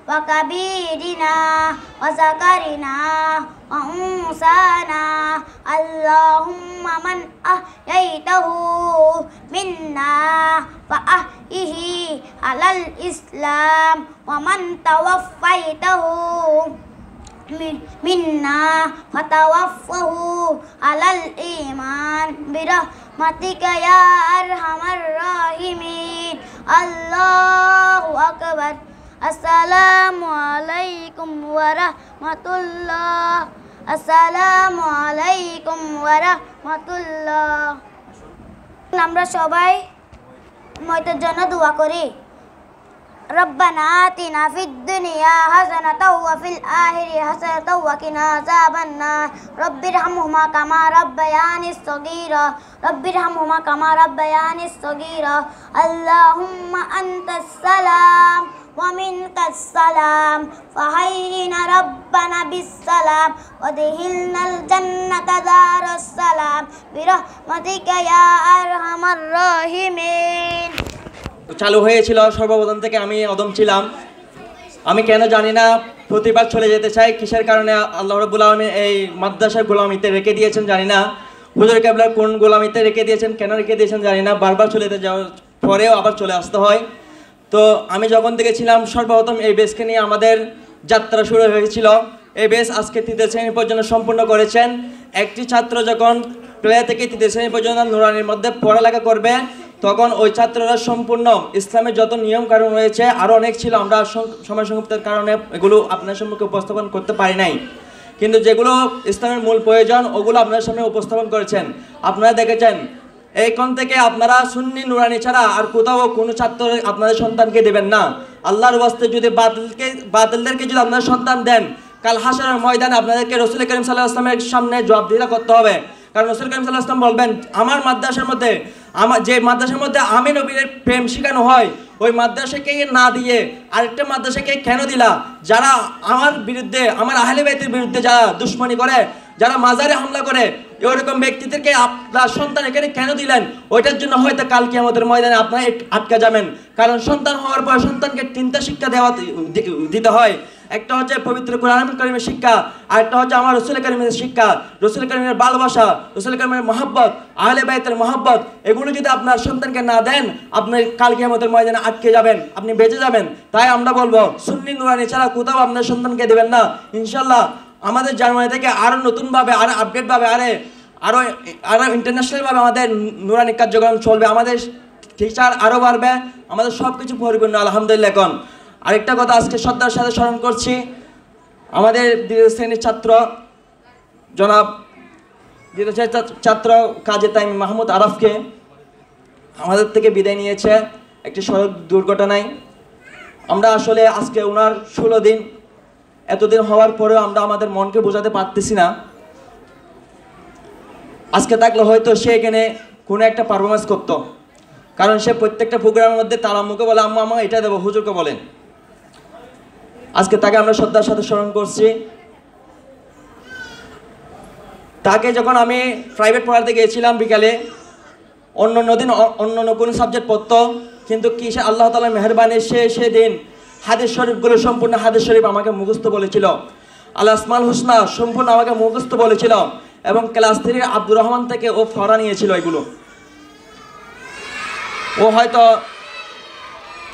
وكبيرنا وذكرنا وأنثانا اللهم من أحييته منا فأحيه على الإسلام ومن توفيته منا فتوفه على الإيمان برحمتك يا أرحم الراحمين الله أكبر السلام عليكم ورحمة الله السلام عليكم ورحمة الله আমরা সবাই ময়তের জন্য দোয়া করি ربنا آتنا في الدنيا حسنة وفي الآخرة حسنة وقنا عذاب النار رب ارحمهما كما ربياني صغيرا رب ارحمهما كما ربياني صغيرا اللهم أنت السلام ومنك السلام فحينا ربنا بالسلام ودخلنا الجنة دار السلام برحمتك يا أرحم الراحمين। চালু হয়েছিল সর্বপ্রথম থেকে আমি অদম ছিলাম। আমি কেন জানি না প্রতিবার চলে যেতে চাই, কিসের কারণে আল্লাহ রাব্বুল আলামিন এই মাদ্রাসার গোলামিতে রেখে দিয়েছেন জানি না, হুজুর কেবলার কোন গোলামিতে রেখে দিয়েছেন, কেন রেখে দিয়েছেন জানি না, বারবার চলে যেতে যাওয়ার পরেও আবার চলে আসতে হয়। তো আমি যখন থেকে ছিলাম সর্বপ্রথম এই বেসকে নিয়ে আমাদের যাত্রা শুরু হয়েছিল। এই বেস আজকে তৃতীয় শ্রেণী পর্যন্ত সম্পূর্ণ করেছেন। একটি ছাত্র যখন প্লে থেকে তৃতীয় শ্রেণী পর্যন্ত নুরানির মধ্যে পড়ালেখা করবে তখন ওই ছাত্ররা সম্পূর্ণ ইসলামের যত নিয়ম কানুন রয়েছে আরও অনেক ছিল, আমরা সময় সংক্ষিপ্তের কারণে এগুলো আপনার সম্মুখে উপস্থাপন করতে পারি নাই, কিন্তু যেগুলো ইসলামের মূল প্রয়োজন ওগুলো আপনার সামনে উপস্থাপন করেছেন। আপনারা দেখেছেন এইখান থেকে আপনারা সুন্নি নুরানি ছাড়া আর কোথাও কোনো ছাত্র আপনাদের সন্তানকে দেবেন না। আল্লাহর ওয়াস্তে যদি বাতিলদেরকে যদি আপনার সন্তান দেন, কাল হাসরের ময়দানে আপনাদেরকে রাসূল করিম সাল্লাল্লাহু আলাইহি ওয়াসাল্লামের সামনে জবাবদিহি করতে হবে। কারণ রাসূল করিম সাল্লাল্লাহু আলাইহি ওয়াসাল্লাম বলবেন, আমার মাদ্রাসার মধ্যে যে মাদ্রাসার মধ্যে আমি নবীর প্রেম শেখানো হয় ওই মাদ্রাসাকে না দিয়ে আরেকটা মাদ্রাসাকে কেন দিলা? যারা আমার বিরুদ্ধে, আমার আহলে বাইতের বিরুদ্ধে যারা দুশ্মনী করে, যারা মাজারে হামলা করে, এরকম ব্যক্তিদেরকে আপনার সন্তান এখানে কেন দিলেন? ওইটার জন্য হয়তো কাল কিয়ামতের ময়দানে আপনারা আটকা যাবেন। কারণ সন্তান হওয়ার পর সন্তানকে তিনটা শিক্ষা দিতে হয়। একটা হচ্ছে পবিত্র কোরআন কারীমের শিক্ষা, আর একটা হচ্ছে আমার রাসূল কারীমের শিক্ষা, রাসূল কারীমের ভালোবাসা, রাসূল কারীমের মহব্বত, আহলে বাইতের মহব্বত। এগুলো যদি আপনার সন্তানকে না দেন আপনি কাল কিয়ামতের ময়দানে আটকে যাবেন, আপনি বেঁচে যাবেন। তাই আমরা বলবো সুন্নি নুরানি ছাড়া কোথাও আপনার সন্তানকে দেবেন না। ইনশাআল্লাহ আমাদের জানুয়ারি থেকে আরও নতুনভাবে আরও আপডেটভাবে আরও ইন্টারন্যাশনালভাবে আমাদের নুরানি কার্যক্রম চলবে, আমাদের টিচার আরও বাড়বে, আমাদের সব কিছু পরিপূর্ণ আলহামদুলিল্লাহ। এখন আরেকটা কথা আজকে শ্রদ্ধার সাথে স্মরণ করছি, আমাদের দ্বিতীয় শ্রেণীর ছাত্র জনাব ছাত্র কাজী তাইম মাহমুদ আরাফকে আমাদের থেকে বিদায় নিয়েছে একটি সড়ক দুর্ঘটনায়। আমরা আসলে আজকে ওনার 16 দিন এতদিন হওয়ার পরেও আমরা আমাদের মনকে বোঝাতে পারতেছি না। আজকে থাকলে হয়তো সে এখানে কোনো একটা পারফরমেন্স করতো, কারণ সে প্রত্যেকটা প্রোগ্রামের মধ্যে তার আম্মুকে বলে আম্মু আমাকে এটা দেবো, হুজুরকে বলেন। আজকে তাকে আমরা শ্রদ্ধার সাথে স্মরণ করছি। তাকে যখন আমি প্রাইভেট পড়াতে গিয়েছিলাম বিকালে, অন্য দিন অন্য কোনো সাবজেক্ট পড়তো, কিন্তু কি সে আল্লাহ তাআলার মেহেরবানি সেদিন হাদিস শরীফগুলো সম্পূর্ণ হাদিস শরীফ আমাকে মুখস্থ বলেছিল, আল আসমাউল হুসনা সম্পূর্ণ আমাকে মুখস্থ বলেছিল, এবং ক্লাস 3 আব্দুর রহমান থেকে ও ফরা নিয়েছিল। এগুলো ও হয়তো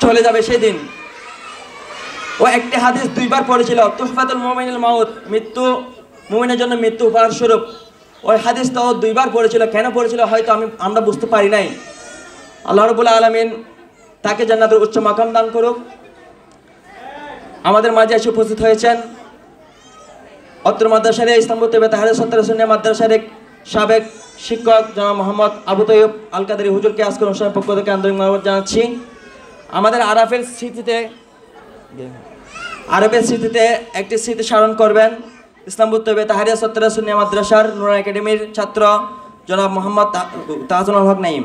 চলে যাবে সেদিন। ও একটি হাদিস 2 বার পড়েছিল, তুহফাতুল মুমিনিল মাউত, মৃত্যু মুমিনের জন্য মৃত্যু উপহার স্বরূপ। ওই হাদিসটা ও 2 বার পড়েছিল। কেন পড়েছিল হয়তো আমরা বুঝতে পারি নাই। আল্লাহ রাব্বুল আলামিন তাকে জান্নাতের উচ্চ মাকাম দান করুক। আমাদের মাঝে এসে উপস্থিত হয়েছেন অত্র মাদ্রাসার ইসলামপুর তৈয়বা তাহরিয়া সত্তর সুন্নিয়া মাদ্রাসার সাবেক শিক্ষক জনাব মোহাম্মদ আবু তৈয়ব আল কাদেরী হুজুরকে আজকের অনুষ্ঠানের পক্ষ থেকে আন্তরিক মোবারক জানাচ্ছি। আমাদের আরাফের স্মৃতিতে একটি স্মৃতি স্মরণ করবেন ইসলামপুর তৈয়বা তাহরিয়া সত্তর সুন্নিয়া মাদ্রাসার নুরানি একাডেমির ছাত্র জনাব মোহাম্মদ তাজুল হক নাইম।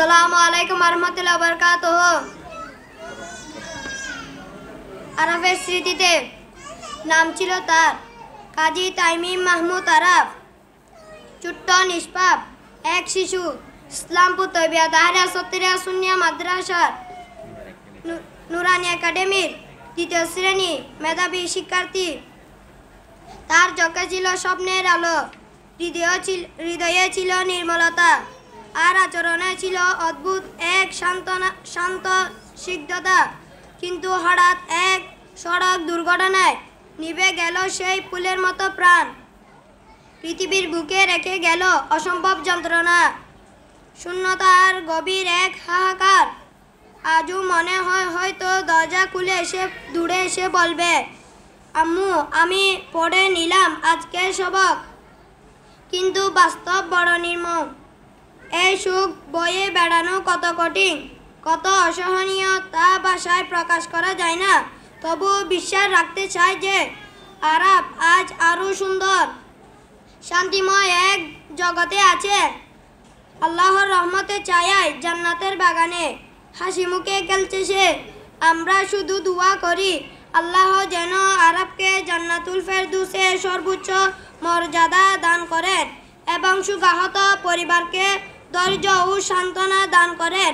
আসসালামু আলাইকুম ওয়া বারাকাতুহু। আরাফের স্মৃতিতে নাম ছিল তার কাজী তাইমিম মাহমুদ আরাফ। ছোট্ট নিষ্পাপ এক শিশু, ইসলামপুর তৈয়বা তাহরিয়া সত্তরিয়া সুন্নিয়া মাদ্রাসার নুরানি একাডেমির 2য় শ্রেণী মেধাবী শিক্ষার্থী। তার চোখে ছিল স্বপ্নের আলো, হৃদয়ে ছিল নির্মলতা, আর আচরণে ছিল অদ্ভুত এক শান্ত সিদ্ধতা। কিন্তু হঠাৎ এক সড়ক দুর্ঘটনায় নিভে গেল সেই ফুলের মতো প্রাণ। পৃথিবীর বুকে রেখে গেল অসম্ভব যন্ত্রণা, শূন্যতার গভীর এক হাহাকার। আজও মনে হয় হয়তো দরজা খুলে এসে দূরে এসে বলবে, আম্মু আমি পড়ে নিলাম আজকের সবক। কিন্তু বাস্তব বড় নির্মম। এই সুখ বয়ে বেড়ানো কত কঠিন, কত অসহনীয়, তা ভাষায় প্রকাশ করা যায় না। তবুও বিশ্বাস রাখতে চাই যে আরাফ আজ আরও সুন্দর শান্তিময় এক জগতে আছে। আল্লাহর রহমতের ছায়ায় জান্নাতের বাগানে হাসি মুখে খেলছে সে। আমরা শুধু দোয়া করি আল্লাহ যেন আরাফকে জান্নাতুল ফেরদৌসের সর্বোচ্চ মর্যাদা দান করেন এবং সুগাহত পরিবারকে ধৈর্য ও সান্ত্বনা দান করেন।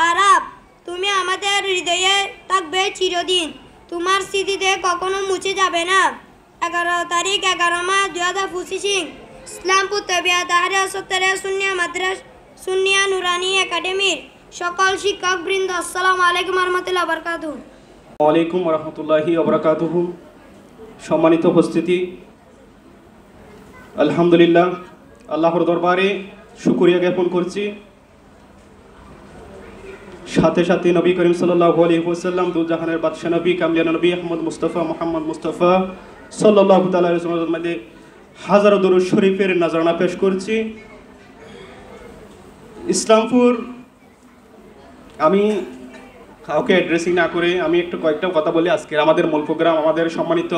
আরাফ, তুমি আমাদের হৃদয়ে থাকবে চিরদিন, তোমার স্মৃতিতে কখনো মুছে যাবে না। 11 তারিখ 11 মাস 2025 ইসলামপুর তৈয়বা তাহরিয়া সত্তরিয়া সুন্নিয়া নুরানি একাডেমির সকল শিক্ষক বৃন্দ, আসসালামু আলাইকুম ওয়া রাহমাতুল্লাহি ওয়া বারাকাতুহু। ওয়ালাইকুম রহমতুল্লাহি ওবরাকাতুহু। সম্মানিত উপস্থিতি, আলহামদুলিল্লাহ আল্লাহর দরবারে শুকরিয়া জ্ঞাপন করছি। সাথে সাথে নবী করিম সাল্লাল্লাহু আলাইহি ওয়াসাল্লাম দুজাহানের বাদশা নবী কামলিয়া নবী আহমদ মুস্তাফা মুহাম্মদ মুস্তাফা সাল্লাল্লাহু তাআলা আলাইহি ওয়াসাল্লামের মধ্যে হাজারো দরুদ শরীফের নজরানা পেশ করছি। ইসলামপুর, আমি কাউকে অ্যাড্রেসিং না করে আমি একটু কয়েকটা কথা বলি। আজকের আমাদের মূল প্রোগ্রাম, আমাদের সম্মানিত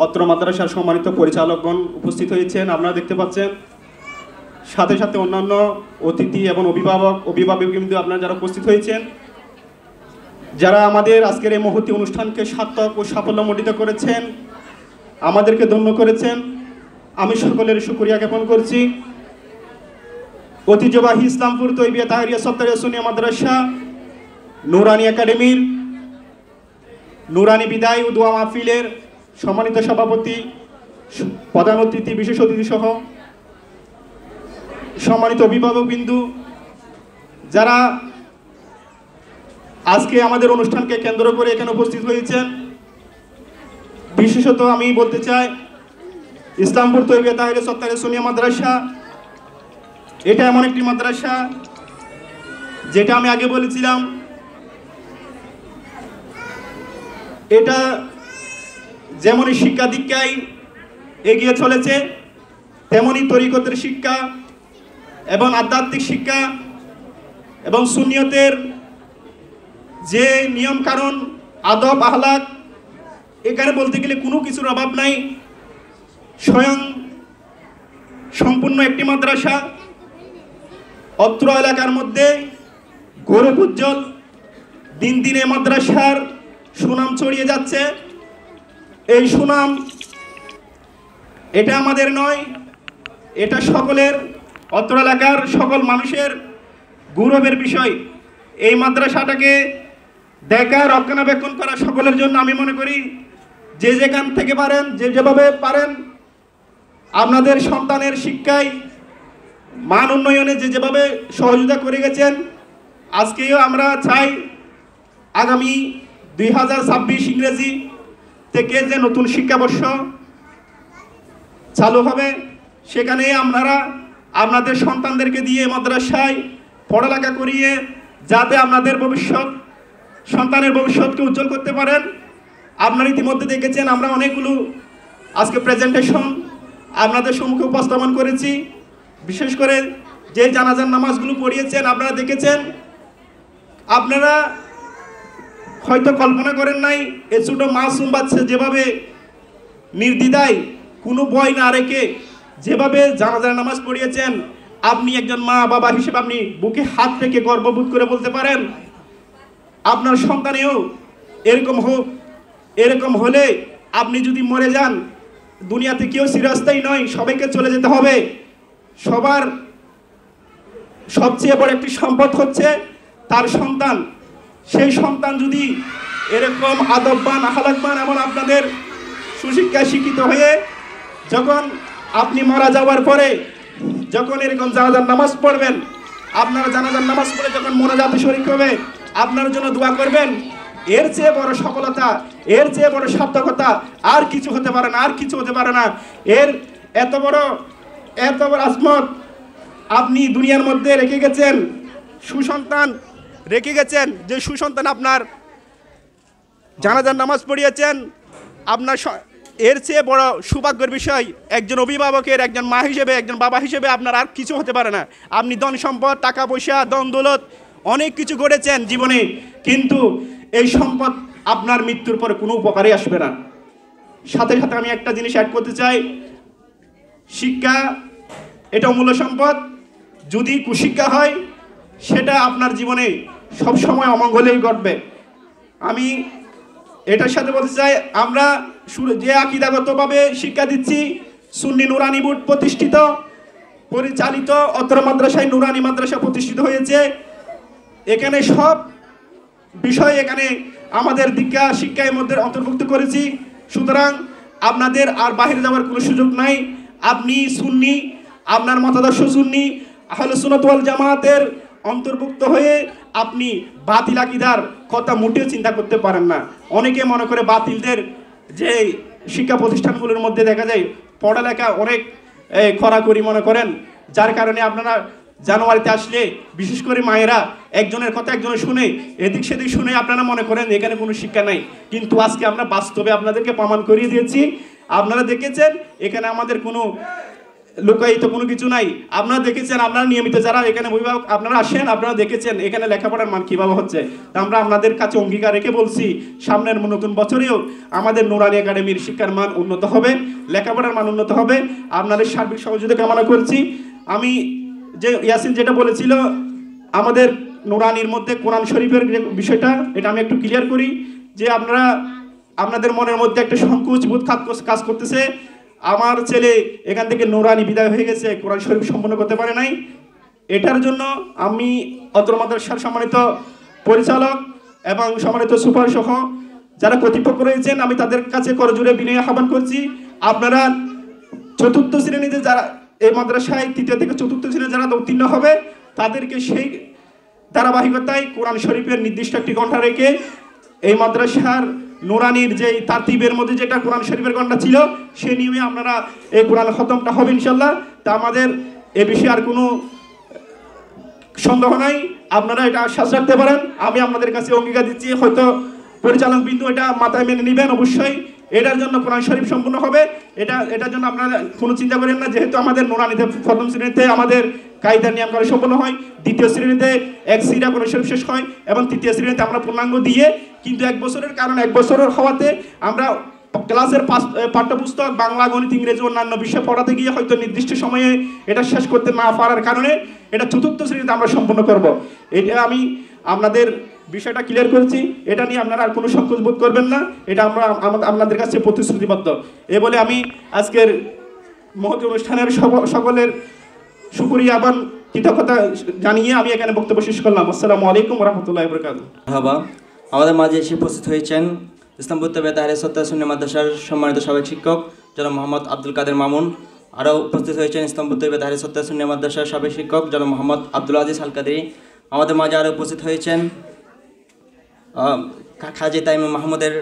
অত্র মাদ্রাসার সম্মানিত পরিচালকগণ উপস্থিত হয়েছেন, আপনারা দেখতে পাচ্ছেন। সাথে সাথে অন্যান্য অতিথি এবং অভিভাবক কিন্তু আপনারা যারা উপস্থিত হয়েছেন, যারা আমাদের আজকের এই মহতী অনুষ্ঠানকে সার্থক ও সাফল্যমণ্ডিত করেছেন, আমাদেরকে ধন্য করেছেন, আমি সকলের শুকরিয়া জ্ঞাপন করছি। ঐতিহ্যবাহী ইসলামপুর তৈয়বা তাহরিয়া সত্তরিয়া সুন্নিয়া মাদ্রাসা নুরানি একাডেমির নুরানি বিদায় ও দোয়া মাহফিলের সম্মানিত সভাপতি, প্রধান অতিথি, বিশেষ অতিথি সহ সম্মানিত অভিভাবকবৃন্দু, যারা আজকে আমাদের অনুষ্ঠানকে কেন্দ্র করে এখানে উপস্থিত হয়েছেন, বিশেষত আমি বলতে চাই ইসলামপুর তৈয়বা তাহরিয়া সত্তারে সুনিয়া মাদ্রাসা এটা এমন একটি মাদ্রাসা যেটা আমি আগে বলেছিলাম, এটা যেমনই শিক্ষা দীক্ষায় এগিয়ে চলেছে তেমনই তরিকতের শিক্ষা এবং আধ্যাত্মিক শিক্ষা এবং সুন্নিয়তের যে নিয়ম কানুন আদব আহলাক এখানে বলতে গেলে কোনো কিছুর অভাব নাই। স্বয়ং সম্পূর্ণ একটি মাদ্রাসা, অত্র এলাকার মধ্যে গৌরব উজ্জ্বল, দিন দিনে মাদ্রাসার সুনাম ছড়িয়ে যাচ্ছে। এই সুনাম এটা আমাদের নয়, এটা সকলের, অত্র এলাকার সকল মানুষের গৌরবের বিষয়। এই মাদ্রাসাটাকে দেখা রক্ষণাবেক্ষণ করা সকলের জন্য আমি মনে করি যে যেখান থেকে পারেন, যে যেভাবে পারেন আপনাদের সন্তানের শিক্ষায় মান উন্নয়নে যে যেভাবে সহযোগিতা করে গেছেন, আজকেও আমরা চাই আগামী 2026 ইংরেজি থেকে যে নতুন শিক্ষাবর্ষ চালু হবে সেখানে আপনারা আপনাদের সন্তানদেরকে দিয়ে মাদ্রাসায় পড়ালেখা করিয়ে যাতে আপনাদের ভবিষ্যৎ, সন্তানের ভবিষ্যৎকে উজ্জ্বল করতে পারেন। আপনারা ইতিমধ্যে দেখেছেন আমরা অনেকগুলো আজকে প্রেজেন্টেশন আপনাদের সম্মুখে উপস্থাপন করেছি। বিশেষ করে যে জানাজার নামাজগুলো পড়িয়েছেন আপনারা দেখেছেন। আপনারা হয়তো কল্পনা করেন নাই এ ছোটো মাসুম বাচ্চা যেভাবে নির্দ্বিধায় কোনো ভয় না রেখে যেভাবে জানাজার নামাজ পড়িয়েছেন, আপনি একজন মা বাবা হিসেবে আপনি বুকে হাত রেখে গর্ববোধ করে বলতে পারেন আপনার সন্তানেও এরকম হোক। এরকম হলে আপনি যদি মরে যান, দুনিয়াতে কেউ চিরস্থায়ী নয়, সবাইকে চলে যেতে হবে। সবার সবচেয়ে বড় একটি সম্পদ হচ্ছে তার সন্তান। সেই সন্তান যদি এরকম আদববান আখলাকবান এমন আপনাদের সুশিক্ষায় শিক্ষিত হয়ে যখন আপনি মারা যাওয়ার পরে যখন এরকম জানাজার নামাজ পড়বেন, আপনারা জানাজার নামাজ পড়ে যখন মোনাজাতে শরীক হবে আপনার জন্য দোয়া করবেন, এর চেয়ে বড় সফলতা, এর চেয়ে বড় সার্থকতা আর কিছু হতে পারে না, আর কিছু হতে পারে না। এর এত বড় আসমত আপনি দুনিয়ার মধ্যে রেখে গেছেন, সুসন্তান রেখে গেছেন। যে সুসন্তান আপনার জানাজার নামাজ পড়িয়েছেন, আপনার এর চেয়ে বড় সৌভাগ্যের বিষয় একজন অভিভাবকের, একজন মা হিসেবে, একজন বাবা হিসেবে আপনার আর কিছু হতে পারে না। আপনি ধন সম্পদ, টাকা পয়সা, ধন দৌলত অনেক কিছু গড়েছেন জীবনে, কিন্তু এই সম্পদ আপনার মৃত্যুর পরে কোনো উপকারে আসবে না। সাথে সাথে আমি একটা জিনিস অ্যাড করতে চাই, শিক্ষা এটা অমূল্য সম্পদ। যদি কুশিক্ষা হয় সেটা আপনার জীবনে সবসময় অমঙ্গলেই ঘটবে। আমি এটার সাথে বলতে চাই, আমরা যে আকীদাগতভাবে শিক্ষা দিচ্ছি, সুন্নি নুরানি বোর্ড প্রতিষ্ঠিত পরিচালিত অত্র মাদ্রাসায় নুরানি মাদ্রাসা প্রতিষ্ঠিত হয়েছে। এখানে সব বিষয় এখানে আমাদের দীক্ষা শিক্ষার মধ্যে অন্তর্ভুক্ত করেছি। সুতরাং আপনাদের আর বাহিরে যাওয়ার কোনো সুযোগ নাই। আপনি সুন্নি, আপনার মতাদর্শ সুন্নি, আহলে সুন্নাত ওয়াল জামাতের অন্তর্ভুক্ত হয়ে আপনি বাতিল আকীদার কথা মোটেও চিন্তা করতে পারেন না। অনেকে মনে করে বাতিলদের যে শিক্ষা প্রতিষ্ঠানগুলোর মধ্যে দেখা যায় পড়ালেখা অনেক কড়াকড়ি মনে করেন, যার কারণে আপনারা জানুয়ারিতে আসলে বিশেষ করে মায়েরা একজনের কথা একজনের শুনে এদিক সেদিক শুনে আপনারা মনে করেন এখানে কোনো শিক্ষা নাই, কিন্তু আজকে আমরা বাস্তবে আপনাদেরকে প্রমাণ করিয়ে দিয়েছি। আপনারা দেখেছেন এখানে আমাদের কোনো লুকায়িত কোনো কিছু নাই। আপনারা দেখেছেন, আপনারা নিয়মিত যারা এখানে অভিভাবক আপনারা আসেন, আপনারা দেখেছেন এখানে লেখাপড়ার মান কীভাবে হচ্ছে। তা আমরা আপনাদের কাছে অঙ্গীকার রেখে বলছি সামনের নতুন বছরেও আমাদের নুরানি একাডেমির শিক্ষার মান উন্নত হবে, লেখাপড়ার মান উন্নত হবে। আপনাদের সার্বিক সহযোগিতা কামনা করছি। আমি যে ইয়াসিন যেটা বলেছিল আমাদের নুরানির মধ্যে কোরআন শরীফের বিষয়টা, এটা আমি একটু ক্লিয়ার করি যে আপনাদের মনের মধ্যে একটা সংকোচ বোধ কাজ করতেছে। আমার ছেলে এখান থেকে নুরানি বিদায় হয়ে গেছে, কোরআন শরীফ সম্পন্ন করতে পারে নাই। এটার জন্য আমি অত্র মাদ্রাসার সম্মানিত পরিচালক এবং সম্মানিত সুপার সহ যারা কর্তৃপক্ষ রয়েছেন, আমি তাদের কাছে করজোড়ে বিনয় আহ্বান করছি, আপনারা চতুর্থ শ্রেণীতে যারা এই মাদ্রাসায় তৃতীয় থেকে চতুর্থ শ্রেণী যারা উত্তীর্ণ হবে তাদেরকে সেই ধারাবাহিকতায় কোরআন শরীফের নির্দিষ্ট একটি ঘন্টা রেখে এই মাদ্রাসার নুরানির যে তারতিবের মধ্যে যেটা কোরআন শরীফের ঘন্টা ছিল সেই নিয়মে আপনারা এই কোরআন খতমটা হবে ইনশাল্লাহ। তা আমাদের এ বিষয়ে আর কোনো সন্দেহ নাই, আপনারা এটা আশ্বাস রাখতে পারেন। আমি আপনাদের কাছে অঙ্গীকার দিচ্ছি, হয়তো পরিচালক বিন্দু এটা মাথায় মেনে নেবেন অবশ্যই। এটার জন্য কোরআন শরীফ সম্পূর্ণ হবে, এটার জন্য আপনারা কোনো চিন্তা করেন না। যেহেতু আমাদের নুরানিতে প্রথম শ্রেণীতে আমাদের কায়দার নিয়ম করে সম্পন্ন হয়, দ্বিতীয় শ্রেণীতে এক সিরা কোরআন শরীফ শেষ হয় এবং তৃতীয় শ্রেণীতে আমরা পূর্ণাঙ্গ দিয়ে, কিন্তু এক বছরের কারণ এক বছরের হওয়াতে আমরা ক্লাসের পাঠ্যপুস্তক বাংলা, গণিত, ইংরেজি অন্যান্য বিষয় পড়াতে গিয়ে হয়তো নির্দিষ্ট সময়ে এটা শেষ করতে না পারার কারণে এটা চতুর্থ শ্রেণীতে আমরা সম্পন্ন করব। এটা আমি আপনাদের বিষয়টা ক্লিয়ার করেছি, এটা নিয়ে আপনারা আর কোনো সংকোচ বোধ করবেন না, এটা আমরা আপনাদের কাছে প্রতিশ্রুতিবদ্ধ। এ বলে আমি আজকের মহৎ অনুষ্ঠানের সকলের শুকরিয়া এবং কৃতজ্ঞতা জানিয়ে আমি এখানে বক্তব্য শেষ করলাম। আসসালামু আলাইকুম রহমতুল্লাহি ওয়া বারাকাতুহু। আমাদের মাঝে এসে উপস্থিত হয়েছেন ইসলামপুর তৈয়বা তাহরিয়া সত্তা সুন্নিয়া মাদ্রাসার সম্মানিত সাবেক শিক্ষক জনাব মোহাম্মদ আব্দুল কাদের মামুন। আরও উপস্থিত হয়েছেন ইসলামপুর তৈয়বা তাহরিয়া সত্তা সুন্নিয়া মাদ্রাসার সাবেক শিক্ষক জনাব মোহাম্মদ আব্দুল আজিজ আল কাদেরী। আমাদের মাঝে আরও উপস্থিত হয়েছেন খাজি তাইম মাহমুদের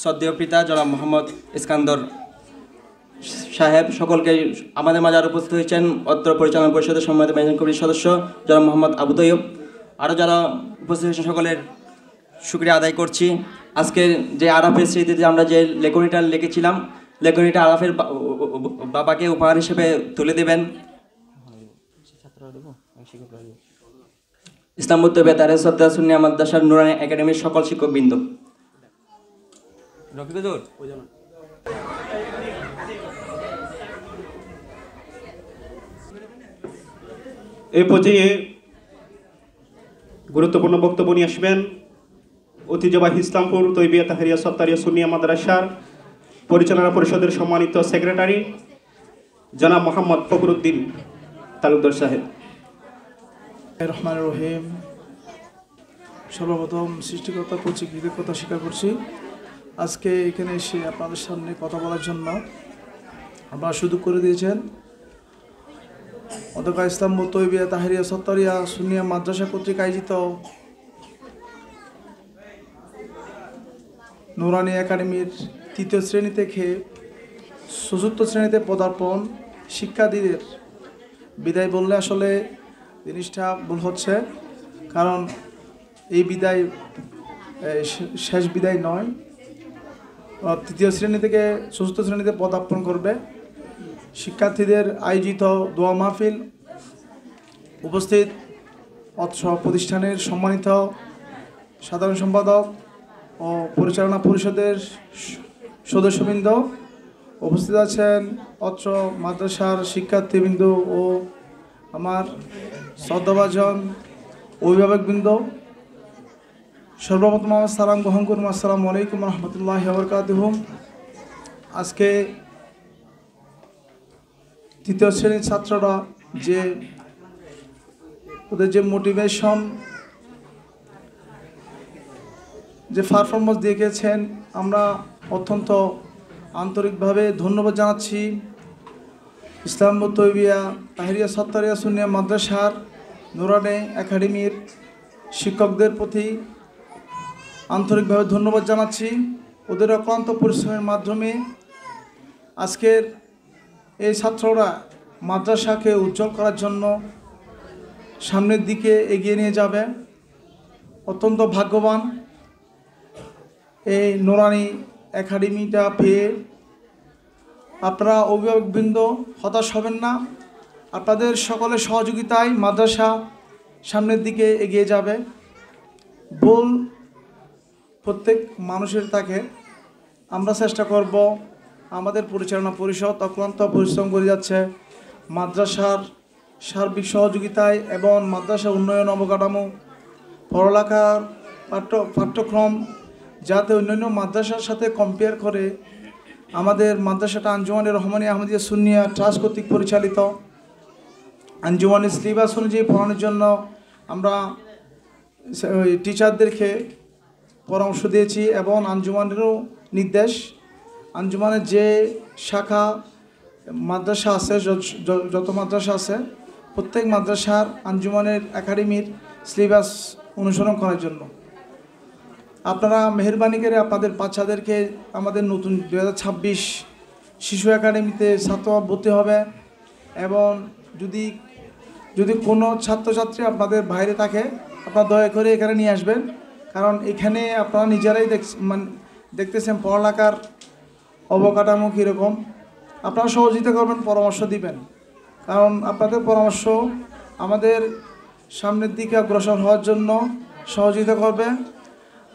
সদ্য পিতা জনাব মোহাম্মদ ইস্কান্দর সাহেব। সকলকে আমাদের মাঝে আরও উপস্থিত হয়েছেন অত্র পরিচালনা পরিষদের সম্মানিত ম্যানেজিং কমিটির সদস্য জনাব মোহাম্মদ আবু তৈয়ব। আরও যারা উপস্থিত হয়েছেন সকলের শুকরিয়া আদায় করছি। আজকে যে আরাফের স্মৃতিতে আমরা যে লেখনীটা লিখেছিলাম, লেখনীটা আরাফের বাবাকে উপহার হিসেবে তুলে দেবেন ইসলামপুর তৈয়বা তাহরিয়া সত্তা সুন্নিয়া মাদ্রাসার নুরানি একাডেমির সকল শিক্ষকবৃন্দ। এই পর্যায়ে গুরুত্বপূর্ণ বক্তব্য নিয়ে আসবেন ঐতিহ্যবাহী ইসলামপুর তৈয়বা তাহরিয়া সত্তারিয়া সুন্নিয়া মাদ্রাসার পরিচালনা পরিষদের সম্মানিত সেক্রেটারি জনাব মোহাম্মদ ফখরুদ্দিন তালুকদার সাহেব। রহমান রহিম। সর্বপ্রথম সৃষ্টিকর্তার প্রতি কৃতজ্ঞতা স্বীকার করছি আজকে এখানে এসে আপনাদের সামনে কথা বলার জন্য আপনারা সুযোগ করে দিয়েছেন। অধ্যক্ষ ইসলামপুর তৈয়বা তাহরিয়া সত্তারিয়া সুন্নিয়া মাদ্রাসা কর্তৃক আয়োজিত নুরানি একাডেমির তৃতীয় শ্রেণী থেকে চতুর্থ শ্রেণীতে পদার্পণ শিক্ষার্থীদের বিদায় বললে আসলে জিনিসটা ভুল হচ্ছে, কারণ এই বিদায় শেষ বিদায় নয়। তৃতীয় শ্রেণী থেকে চতুর্থ শ্রেণীতে পদার্পণ করবে শিক্ষার্থীদের আয়োজিত দোয়া মাহফিল উপস্থিত অত্র প্রতিষ্ঠানের সম্মানিত সাধারণ সম্পাদক ও পরিচালনা পরিষদের সদস্যবৃন্দ, উপস্থিত আছেন অত্র মাদ্রাসার শিক্ষার্থীবৃন্দ ও আমার শ্রদ্ধাভাজন অভিভাবকবৃন্দ, সর্বপ্রথম আমার সালাম গ্রহণ করুন। আসসালামু আলাইকুম রহমতুল্লাহি ওয়া বারাকাতুহু। আজকে তৃতীয় শ্রেণীর ছাত্ররা যে ওদের যে মোটিভেশন, যে পারফরমেন্স দেখিয়েছেন, আমরা অত্যন্ত আন্তরিকভাবে ধন্যবাদ জানাচ্ছি ইসলামপুর তৈয়বা তাহরিয়া সত্তারিয়া সুন্নিয়া মাদ্রাসার নুরানি একাডেমির শিক্ষকদের প্রতি আন্তরিকভাবে ধন্যবাদ জানাচ্ছি। ওদের অক্লান্ত পরিশ্রমের মাধ্যমে আজকের এই ছাত্ররা মাদ্রাসাকে উজ্জ্বল করার জন্য সামনের দিকে এগিয়ে নিয়ে যাবে। অত্যন্ত ভাগ্যবান এই নুরানি একাডেমিটা পেয়ে। আপনারা অভিভাবকবৃন্দ হতাশ হবেন না, আপনাদের সকলের সহযোগিতায় মাদ্রাসা সামনের দিকে এগিয়ে যাবে। ভুল প্রত্যেক মানুষের থাকে, আমরা চেষ্টা করব। আমাদের পরিচালনা পরিষদ অক্লান্ত পরিশ্রম করে যাচ্ছে মাদ্রাসার সার্বিক সহযোগিতায় এবং মাদ্রাসা উন্নয়ন অবকাঠামো, পড়ালেখার পাঠ্যক্রম যাতে অন্যান্য মাদ্রাসার সাথে কম্পেয়ার করে আমাদের মাদ্রাসাটা আঞ্জুমানে রহমানিয়া আহমদিয়া সুন্নিয়া ট্রাস্ট কর্তৃক পরিচালিত। আঞ্জুমানের সিলেবাস অনুযায়ী পড়ানোর জন্য আমরা টিচারদেরকে পরামর্শ দিয়েছি এবং আঞ্জুমানেরও নির্দেশ, আঞ্জুমানের যে শাখা মাদ্রাসা আছে, যত মাদ্রাসা আছে প্রত্যেক মাদ্রাসার আঞ্জুমানের একাডেমির সিলেবাস অনুসরণ করার জন্য আপনারা মেহেরবানি করে আপনাদের বাচ্চাদেরকে আমাদের নতুন 2026 শিশু একাডেমিতে ছাত্র ভর্তি হবে। এবং যদি কোনো ছাত্রছাত্রী আপনাদের বাইরে থাকে আপনারা দয়া করে এখানে নিয়ে আসবেন, কারণ এখানে আপনারা নিজেরাই দেখতেছেন পড়ালেখার অবকাঠামো কীরকম। আপনারা সহযোগিতা করবেন, পরামর্শ দিবেন, কারণ আপনাদের পরামর্শ আমাদের সামনের দিকে অগ্রসর হওয়ার জন্য সহযোগিতা করবে।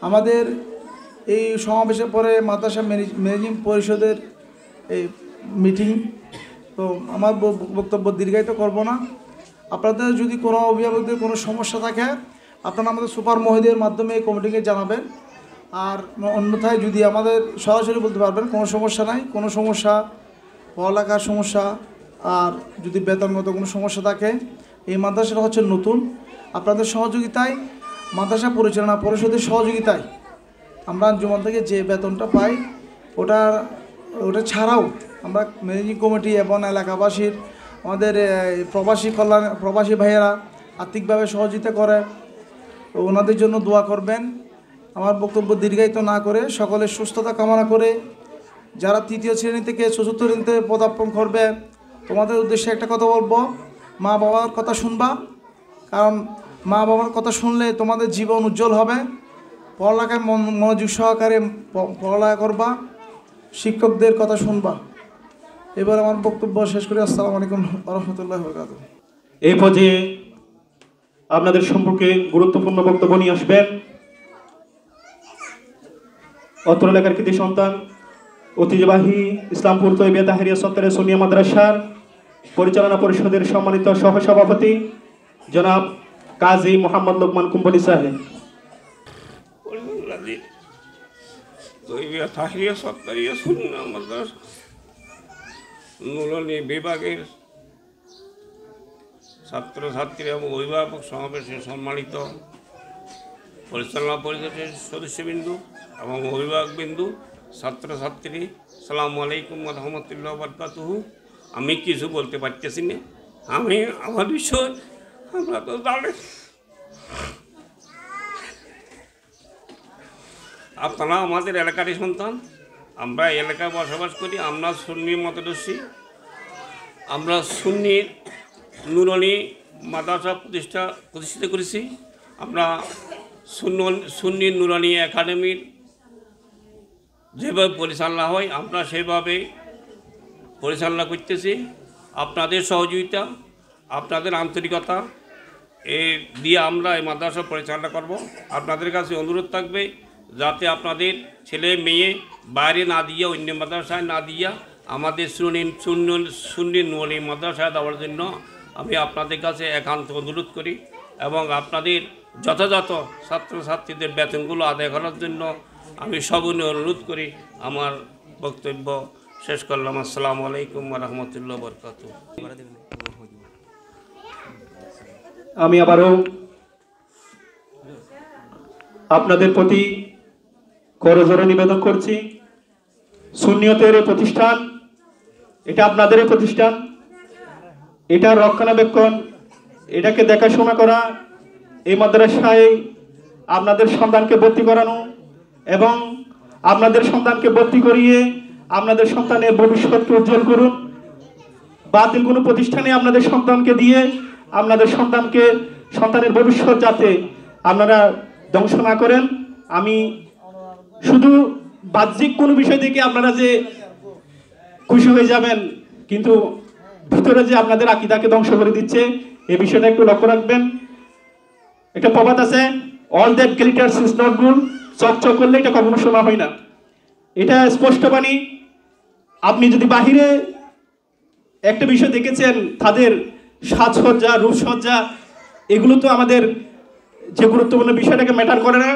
আমাদের এই সমাবেশের পরে মাদ্রাসা ম্যানেজিং পরিষদের এই মিটিং, তো আমার বক্তব্য দীর্ঘায়িত করব না। আপনাদের যদি কোনো অভিভাবকদের কোনো সমস্যা থাকে আপনারা আমাদের সুপার মহিদের মাধ্যমে এই কমিটিকে জানাবেন, আর অন্যথায় যদি আমাদের সরাসরি বলতে পারবেন কোনো সমস্যা নাই। কোনো সমস্যা, পড়ালেখার সমস্যা, আর যদি বেতনগত কোনো সমস্যা থাকে, এই মাদ্রাসাটা হচ্ছে নতুন, আপনাদের সহযোগিতায়, মাদ্রাসা পরিচালনা পরিষদের সহযোগিতায় আমরা আঞ্জুমান থেকে যে বেতনটা পাই ওটা ছাড়াও আমরা ম্যানেজিং কমিটি এবং এলাকাবাসীর, আমাদের প্রবাসী ভাইয়েরা আর্থিকভাবে সহযোগিতা করে, ওনাদের জন্য দোয়া করবেন। আমার বক্তব্য দীর্ঘায়িত না করে সকলের সুস্থতা কামনা করে, যারা 3য় শ্রেণী থেকে 4র্থ শ্রেণীতে পদার্পণ করবে তোমাদের উদ্দেশ্যে একটা কথা বলবো, মা বাবার কথা শুনবা, কারণ মা বাবার কথা শুনলে তোমাদের জীবন উজ্জ্বল হবে। পড়ালেখায় মনোযোগ সহকারে পড়ালেখা করবা, শিক্ষকদের কথা শুনবা। এবার আমার বক্তব্য শেষ করি। আসসালামু আলাইকুম ওয়া রাহমাতুল্লাহি ওয়া বারাকাতুহু। এই পর্যায়ে আপনাদের সম্পর্কে গুরুত্বপূর্ণ বক্তব্য নিয়ে আসবেন অত্র এলাকার কৃতি সন্তান, ঐতিহ্যবাহী ইসলামপুর তৈবিয়া তাহেরিয়া সত্তরের সোনিয়া মাদ্রাসার পরিচালনা পরিষদের সম্মানিত সহসভাপতি জনাব কাজী মোহাম্মদ লোকমান কুম্বলি সাহেব। তৈবিয়া তাহেরিয়া সত্তরিয়া সোনিয়া মাদ্রাসা নুরানি বিভাগের ছাত্রছাত্রী এবং অভিভাবক সমাবেশে সম্মানিত পরিচালনা পরিষদের সদস্যবিন্দু এবং অভিভাবকবিন্দু, ছাত্রছাত্রী, আসসালামু আলাইকুম ওয়া রাহমাতুল্লাহি ওয়া বারাকাতুহু। আমি কিছু বলতে পারতেছি না, আমি আমার বিষয় আমরা তো জানি, আপনারা আমাদের এলাকারই সন্তান, আমরা এলাকায় বসবাস করি। আমরা সুন্নি মতদর্শী, আমরা সুন্নি নুরানি মাদ্রাসা প্রতিষ্ঠিত করেছি। আমরা সুন্নি নুরানি একাডেমির যেভাবে পরিচালনা হয় আমরা সেভাবে পরিচালনা করতেছি। আপনাদের সহযোগিতা, আপনাদের আন্তরিকতা দিয়ে আমরা এই মাদ্রাসা পরিচালনা করব। আপনাদের কাছে অনুরোধ থাকবে যাতে আপনাদের ছেলে মেয়ে বাইরে না দিয়ে, অন্য মাদ্রাসায় না দিয়ে আমাদের সুন্নি নুরানি মাদ্রাসায় দেওয়ার জন্য আমি আপনাদের কাছে একান্ত অনুরোধ করি, এবং আপনাদের যথাযথ ছাত্রছাত্রীদের বেতনগুলো আদায় করার জন্য আমি সগুণে অনুরোধ করি। আমার বক্তব্য শেষ করলাম। আসসালামু আলাইকুম ওয়া রাহমাতুল্লাহি ওয়া বারাকাতুহু। আমি আবারও আপনাদের প্রতি করজোড়ে নিবেদন করছি, সুন্নিয়তের এই প্রতিষ্ঠান, এটা আপনাদেরই প্রতিষ্ঠান, এটার রক্ষণাবেক্ষণ, এটাকে দেখাশোনা করা, এই মাদ্রাসায় আপনাদের সন্তানকে ভর্তি করানো এবং আপনাদের সন্তানকে ভর্তি করিয়ে আপনাদের সন্তানের ভবিষ্যৎকে উজ্জ্বল করুন। বাতিল কোনো প্রতিষ্ঠানে আপনাদের সন্তানকে দিয়ে আপনাদের সন্তানের ভবিষ্যৎ যাতে আপনারা ধ্বংস না করেন। আমি শুধু বাহ্যিক কোনো বিষয় থেকে আপনারা যে খুশি হয়ে যাবেন, কিন্তু ভিতরে যে আপনাদের আকীদাকে ধ্বংস করে দিচ্ছে এই বিষয়টা একটু লক্ষ্য রাখবেন। একটা প্রবাদ আছে, all that glitters is not gold, চকচক করলে এটা কখনো শোনা হয় না। এটা স্পষ্ট বাণী। আপনি যদি বাহিরে একটা বিষয় দেখেছেন, তাদের সাজসজ্জা, রূপসজ্জা, এগুলো তো আমাদের যে গুরুত্বপূর্ণ বিষয়টাকে ম্যাটার করে না।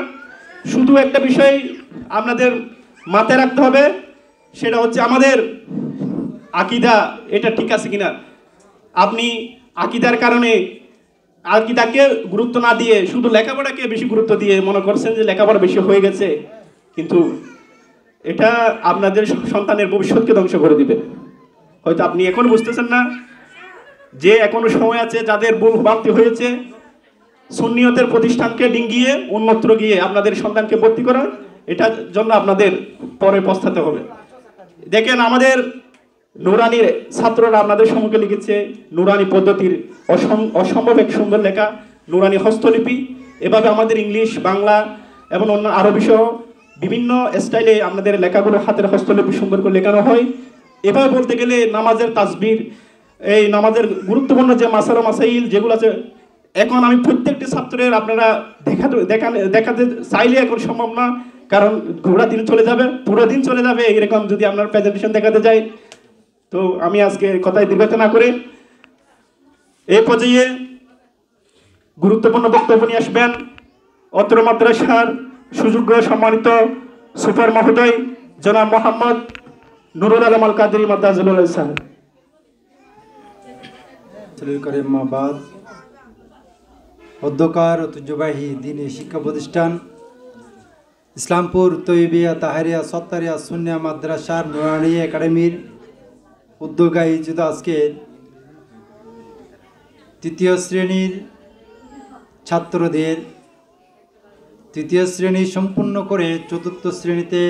শুধু একটা বিষয় আপনাদের মাথায় রাখতে হবে, সেটা হচ্ছে আমাদের আকীদা এটা ঠিক আছে কিনা। আপনি আকীদার কারণে আকীদাকে গুরুত্ব না দিয়ে শুধু লেখাপড়াকে বেশি গুরুত্ব দিয়ে মনে করছেন যে লেখাপড়া বেশি হয়ে গেছে, কিন্তু এটা আপনাদের সন্তানের ভবিষ্যৎকে ধ্বংস করে দিবে। হয়তো আপনি এখন বুঝতেছেন না যে এখনো সময় আছে, যাদের ভুল ভ্রান্তি হয়েছে সুন্নিয়তের প্রতিষ্ঠানকে ডিঙ্গিয়ে অন্যত্র গিয়ে আপনাদের সন্তানকে ভর্তি করার, এটার জন্য আপনাদের পরে পস্তাতে হবে। দেখেন আমাদের নুরানির ছাত্ররা আপনাদের সম্মুখে লিখেছে নুরানি পদ্ধতির অসম্ভব এক সুন্দর লেখা, নুরানি হস্তলিপি। এভাবে আমাদের ইংলিশ, বাংলা এবং অন্য আরবি সহ বিভিন্ন স্টাইলে আপনাদের লেখাগুলো হাতের হস্তলিপি সুন্দর করে লেখানো হয়। এভাবে বলতে গেলে নামাজের তাসবির, এই নামাজের গুরুত্বপূর্ণ যে মাসালা মাসাইল যেগুলো আছে, এখন আমি প্রত্যেকটি ছাত্রের আপনারা দেখাতে চাইলে এখন সম্ভব না, কারণ পুরো দিন চলে যাবে এরকম যদি আপনার প্রেজেন্টেশন দেখাতে যাই। তো আমি আজকে কথায় দীর্ঘায়িত না করে এই পর্যায়ে গুরুত্বপূর্ণ বক্তব্য নিয়ে আসবেন অত্র মাদ্রাসার সুযোগ্য সম্মানিত সুপার মহোদয় জনাব মোহাম্মদ নুরুল আলম আল কাদেরী মাদ্দাজিলুল ইসলাম। করিমাবাদ অধ্যকার ঐতিহ্যবাহী দ্বীনি শিক্ষা প্রতিষ্ঠান ইসলামপুর তৈবিয়া তাহেরিয়া সত্তারিয়া সুন্নিয়া মাদ্রাসার নুরানি একাডেমির উদ্যোগে আয়োজিত আজকে তৃতীয় শ্রেণীর ছাত্রদের তৃতীয় শ্রেণী সম্পূর্ণ করে চতুর্থ শ্রেণীতে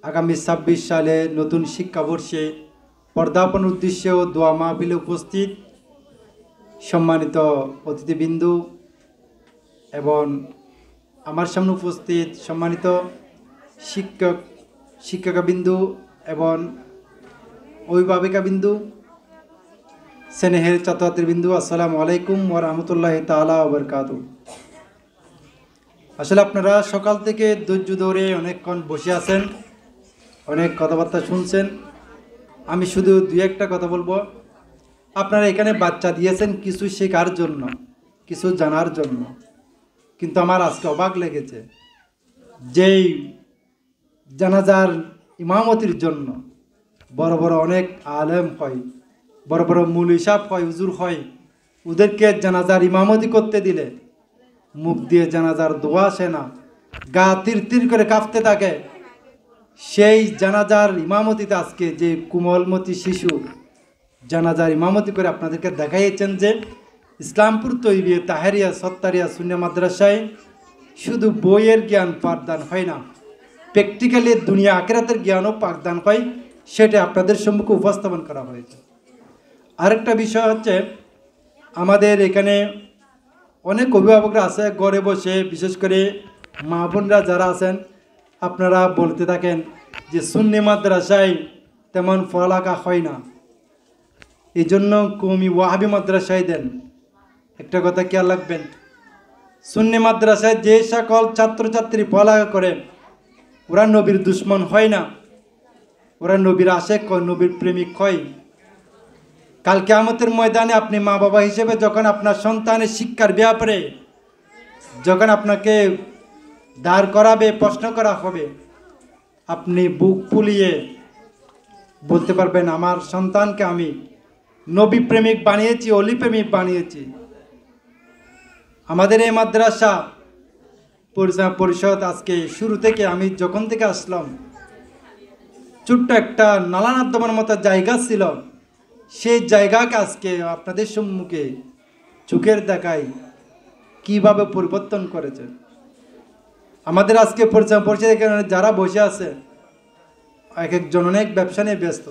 আগামী ২৬ সালে নতুন শিক্ষাবর্ষে পর্দাপন উদ্দেশ্যে ও দোয়া মাহফিলে উপস্থিত সম্মানিত অতিথিবৃন্দ এবং আমার সামনে উপস্থিত সম্মানিত শিক্ষিকাবিন্দু এবং অভিভাবিকাবিন্দু, স্নেহের ছাত্রছাত্রীবৃন্দু, আসসালামু আলাইকুম ওয়া রাহমাতুল্লাহি তাআলা ওয়া বারাকাতুহু। আসলে আপনারা সকাল থেকে ধৈর্য ধরে অনেকক্ষণ বসে আছেন, অনেক কথাবার্তা শুনছেন। আমি শুধু দুই একটা কথা বলবো। আপনারা এখানে বাচ্চা দিয়েছেন কিছু শেখার জন্য, কিছু জানার জন্য, কিন্তু আমার আজকে অবাক লেগেছে যেই জানাজার ইমামতির জন্য বড় বড় অনেক আলেম হয়, বড় বড় মৌলভী সাহেব হয়, হুজুর হয়, ওদেরকে জানাজার ইমামতি করতে দিলে মুখ দিয়ে জানাজার দোয়া আসে না, গা তীর তীর করে কাঁপতে থাকে। সেই জানাজার ইমামতিতে আজকে যে কোমলমতি শিশু জানাজার ইমামতি করে আপনাদেরকে দেখাইয়েছেন যে ইসলামপুর তৈবিয়া তাহেরিয়া সত্তারিয়া সুন্নিয়া মাদ্রাসায় শুধু বইয়ের জ্ঞান পাঠদান হয় না, প্র্যাকটিক্যালি দুনিয়া আখিরাতের জ্ঞানও পাঠদান হয়, সেটা আপনাদের সম্মুখে উপস্থাপন করা হয়েছে। আরেকটা বিষয় হচ্ছে আমাদের এখানে অনেক অভিভাবকরা আছে ঘরে বসে, বিশেষ করে মা বোনরা যারা আছেন, আপনারা বলতে থাকেন যে সুন্নি মাদ্রাসায় তেমন পড়ালেখা হয় না, এই জন্য কওমি ওয়াহাবি মাদ্রাসায় দেন। একটা কথা খেয়াল রাখবেন, সুন্নি মাদ্রাসায় যে সকল ছাত্রছাত্রী পড়ালেখা করে ওরা নবীর দুশ্মন হয় না, ওরা নবীর আশেক হয়, নবীর প্রেমিক হয়। কাল কিয়ামতের ময়দানে আপনি মা বাবা হিসেবে যখন আপনার সন্তানের শিক্ষার ব্যাপারে যখন আপনাকে দাঁড় করাবে, প্রশ্ন করা হবে, আপনি বুক ফুলিয়ে বলতে পারবেন আমার সন্তানকে আমি নবী প্রেমিক বানিয়েছি, অলি প্রেমিক বানিয়েছি। আমাদের এই মাদ্রাসা পরিষদ আজকে শুরু থেকে, আমি যখন থেকে আসলাম, ছোট্ট একটা নালা নর্দমার মতো জায়গা ছিল, সেই জায়গাকে আজকে আপনাদের সম্মুখে চোখের দেখায় কিভাবে পরিবর্তন করেছে। আমাদের আজকে পরিষদ এখানে যারা বসে আছে এক একজন অনেক ব্যবসা নিয়ে ব্যস্ত,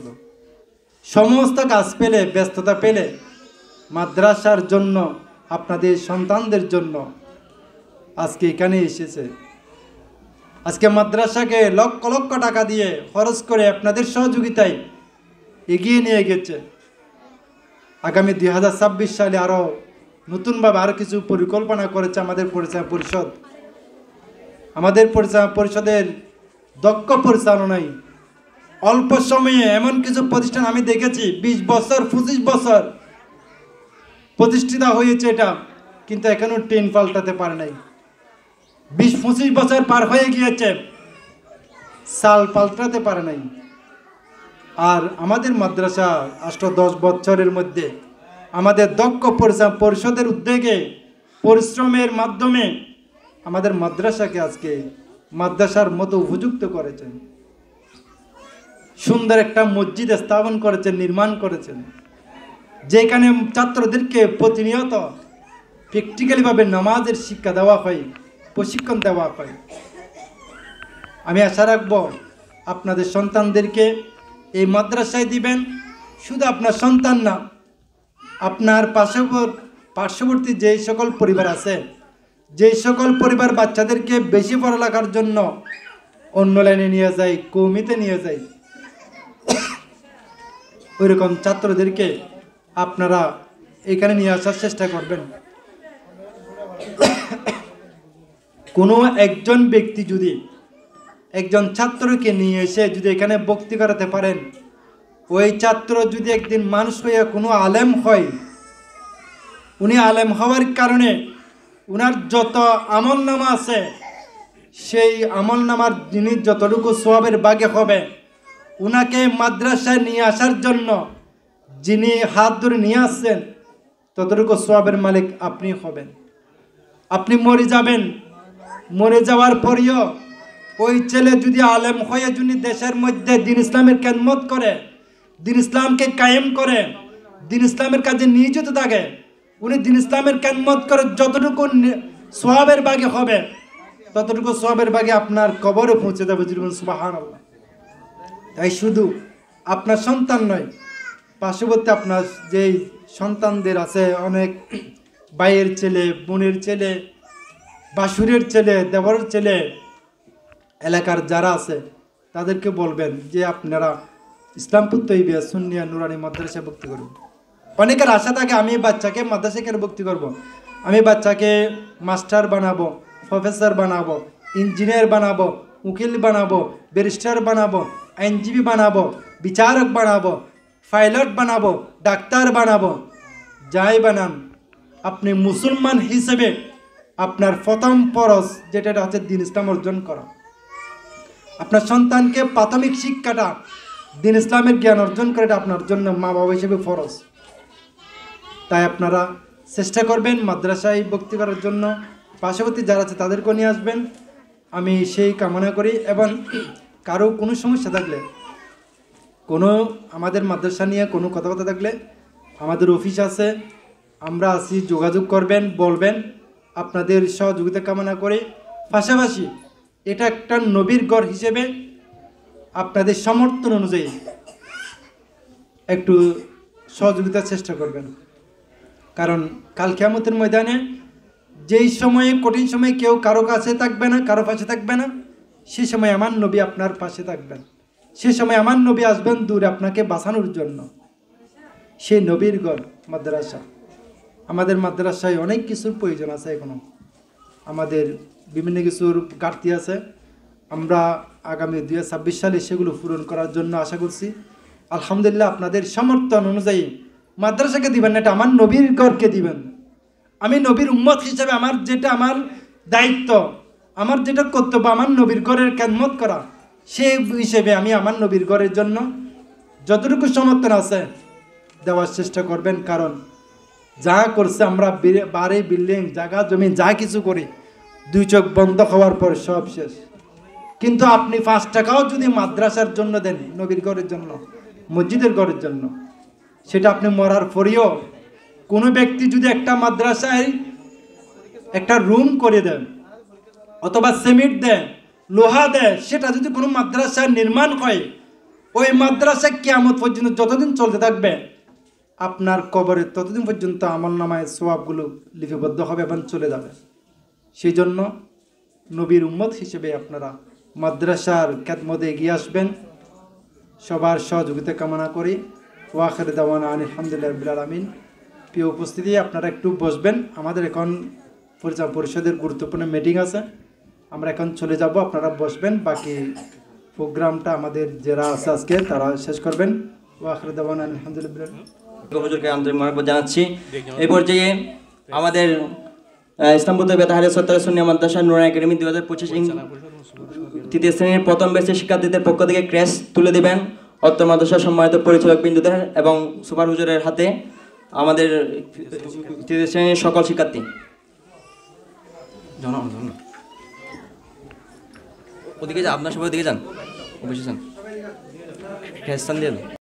সমস্ত কাজ পেলে, ব্যস্ততা পেলে মাদ্রাসার জন্য, আপনাদের সন্তানদের জন্য আজকে এখানে এসেছে। আজকে মাদ্রাসাকে লক্ষ লক্ষ টাকা দিয়ে খরচ করে আপনাদের সহযোগিতায় এগিয়ে নিয়ে গেছে। আগামী 2026 সালে আরও নতুনভাবে আরও কিছু পরিকল্পনা করেছে আমাদের পরিষদ। আমাদের পরিষদের দক্ষ পরিচালনায় অল্প সময়ে এমন কিছু প্রতিষ্ঠান আমি দেখেছি 20 বছর 25 বছর প্রতিষ্ঠিত হয়েছে এটা, কিন্তু এখনও ট্রেন পাল্টাতে পারে নাই। 20-25 বছর পার হয়ে গিয়েছে, সাল পাল্টাতে পারে নাই। আর আমাদের মাদ্রাসা 8-10 বছরের মধ্যে আমাদের দক্ষ পরিষদের উদ্যোগে, পরিশ্রমের মাধ্যমে আমাদের মাদ্রাসাকে আজকে মাদ্রাসার মতো উপযুক্ত করেছেন। সুন্দর একটা মসজিদ স্থাপন করেছেন, নির্মাণ করেছেন, যেখানে ছাত্রদেরকে প্রতিনিয়ত প্র্যাকটিক্যালিভাবে নামাজের শিক্ষা দেওয়া হয়, প্রশিক্ষণ দেওয়া হয়। আমি আশা রাখবো আপনাদের সন্তানদেরকে এই মাদ্রাসায় দিবেন। শুধু আপনার সন্তান না, আপনার পার্শ্ববর্তী যেই সকল পরিবার আছে, যেই সকল পরিবার বাচ্চাদেরকে বেশি পড়ালেখার জন্য অন্য লাইনে নিয়ে যায়, কৌমিতে নিয়ে যায়, ওইরকম ছাত্রদেরকে আপনারা এখানে নিয়ে আসার চেষ্টা করবেন। কোনো একজন ব্যক্তি যদি একজন ছাত্রকে নিয়ে এসে যদি এখানে ভক্তি করাতে পারেন, ওই ছাত্র যদি একদিন মানুষ হয়ে কোনো আলেম হয়, উনি আলেম হওয়ার কারণে উনার যত আমল নামা আছে, সেই আমল নামার জিনিস যতটুকু সওয়াবের ভাগে হবে, উনাকে মাদ্রাসায় নিয়ে আসার জন্য যিনি হাত ধরে নিয়ে আসছেন, ততটুকু সওয়াবের মালিক আপনি হবেন। আপনি মরে যাবেন, মরে যাওয়ার পরেও ওই ছেলে যদি আলেম হয়ে যদি দেশের মধ্যে দিন ইসলামের খেদমত করে, দিন ইসলামকে কায়েম করে, দিন ইসলামের কাজে নিয়োজিত থাকে, উনি দিন ইসলামের খেদমত করে যতটুকু সওয়াবের ভাগে হবে, ততটুকু সওয়াবের ভাগে আপনার কবরে পৌঁছে যাবে। সুবহানাল্লাহ। তাই শুধু আপনার সন্তান নয়, পার্শ্ববর্তী আপনার যেই সন্তানদের আছে, অনেক ভাইয়ের ছেলে, বোনের ছেলে, বাসুরের ছেলে, দেবরের ছেলে, এলাকার যারা আছে তাদেরকে বলবেন যে আপনারা ইসলামপুর তৈবিয়া সুন্নিয়া নুরানি মাদ্রাসায় ভর্তি করুন। অনেকের আশা থাকে আমি বাচ্চাকে মাদ্রাসায় কেন ভর্তি করব, আমি বাচ্চাকে মাস্টার বানাবো, প্রফেসর বানাবো, ইঞ্জিনিয়ার বানাবো, উকিল বানাবো, ব্যারিস্টার বানাবো, আইনজীবী বানাবো, বিচারক বানাবো, পাইলট বানাবো, ডাক্তার বানাবো। যাই বানান, আপনি মুসলমান হিসেবে আপনার প্রথম ফরজ যেটা হচ্ছে দিন ইসলাম অর্জন করা। আপনার সন্তানকে প্রাথমিক শিক্ষাটা দিন ইসলামের জ্ঞান অর্জন করে, এটা আপনার জন্য মা বাবা হিসেবে ফরজ। তাই আপনারা চেষ্টা করবেন মাদ্রাসায় ভর্তি করার জন্য। পার্শ্ববর্তী যারা আছে তাদেরকেও নিয়ে আসবেন, আমি সেই কামনা করি। এবং কারো কোনো সমস্যা থাকলে, কোনো আমাদের মাদ্রাসা নিয়ে কোনো কথা থাকলে আমাদের অফিস আছে, আমরা আছি, যোগাযোগ করবেন, বলবেন। আপনাদের সহযোগিতা কামনা করে, পাশাপাশি এটা একটা নবীর গড় হিসেবে আপনাদের সমর্থন অনুযায়ী একটু সহযোগিতার চেষ্টা করবেন। কারণ কাল কিয়ামতের ময়দানে যেই সময়ে, কঠিন সময়ে কেউ কারো কাছে থাকবে না, কারো পাশে থাকবে না, সেই সময় আমার নবী আপনার পাশে থাকবেন। সেই সময় আমার নবী আসবেন দূরে আপনাকে বাঁচানোর জন্য। সেই নবীর গড় মাদ্রাসা। আমাদের মাদ্রাসায় অনেক কিছুর প্রয়োজন আছে, এখনো আমাদের বিভিন্ন কিছুর ঘাটতি আছে। আমরা আগামী 2026 সালে সেগুলো পূরণ করার জন্য আশা করছি। আলহামদুলিল্লাহ, আপনাদের সমর্থন অনুযায়ী মাদ্রাসাকে দিবেন না, এটা আমার নবীর গড়কে দিবেন। আমি নবীর উম্মত হিসেবে আমার যেটা আমার দায়িত্ব, আমার যেটা কর্তব্য, আমার নবীর গড়ের খেদমত করা, সেই হিসেবে আমি আমার নবীর গড়ের জন্য যতটুকু সমর্থন আছে দেওয়ার চেষ্টা করবেন। কারণ যা করছে আমরা বাড়ি, বিল্ডিং, জায়গা জমি যা কিছু করি, 2 চোখ বন্ধ হওয়ার পর সব শেষ। কিন্তু আপনি 5 টাকাও যদি মাদ্রাসার জন্য দেন, নবীর ঘরের জন্য, মসজিদের ঘরের জন্য, সেটা আপনি মরার পরেও কোনো ব্যক্তি যদি একটা মাদ্রাসায় একটা রুম করে দেন, অথবা সিমেন্ট দেয়, লোহা দেয়, সেটা যদি কোনো মাদ্রাসায় নির্মাণ হয়, ওই মাদ্রাসা কিয়ামত পর্যন্ত যতদিন চলতে থাকবে, আপনার কবরে ততদিন পর্যন্ত আমলনামায় সওয়াবগুলো লিপিবদ্ধ হবে এবং চলে যাবে। সেই জন্য নবীর উম্মত হিসেবে আপনারা মাদ্রাসার খেদমতে এগিয়ে আসবেন। সবার সহযোগিতা কামনা করি। ওয়াখির দাওয়ানা আলহামদুলিল্লাহি রাব্বিল আলামিন। প্রিয় উপস্থিতি, আপনারা একটু বসবেন। আমাদের এখন পরিষদের গুরুত্বপূর্ণ মিটিং আছে, আমরা এখন চলে যাব, আপনারা বসবেন। বাকি প্রোগ্রামটা আমাদের যারা আছে আজকে তারা শেষ করবেন। ওয়াখির দাওয়ানা আলহামদুলিল্লাহ। হুজুরকে আন্তরিক মোবারকবাদ জানাচ্ছি। এই পর্যায়ে আমাদের ইসলামপুর বেতাহারে সত্তর সুন্নিয়া মাদ্রাসা নুরানি একাডেমি 2025 তৃতীয় শ্রেণীর প্রথম ব্যাচের শিক্ষার্থীদের পক্ষ থেকে ক্রেস তুলে দিবেন অত্র মাদ্রাসার সম্মানিত পরিচালক বিন্দুদের এবং সুপার হুজুরের হাতে আমাদের তৃতীয় শ্রেণীর সকল শিক্ষার্থী। ওদিকে যান, আপনার সবাই ওদিকে যান, অবশ্যই যান। একটা স্থান দিন।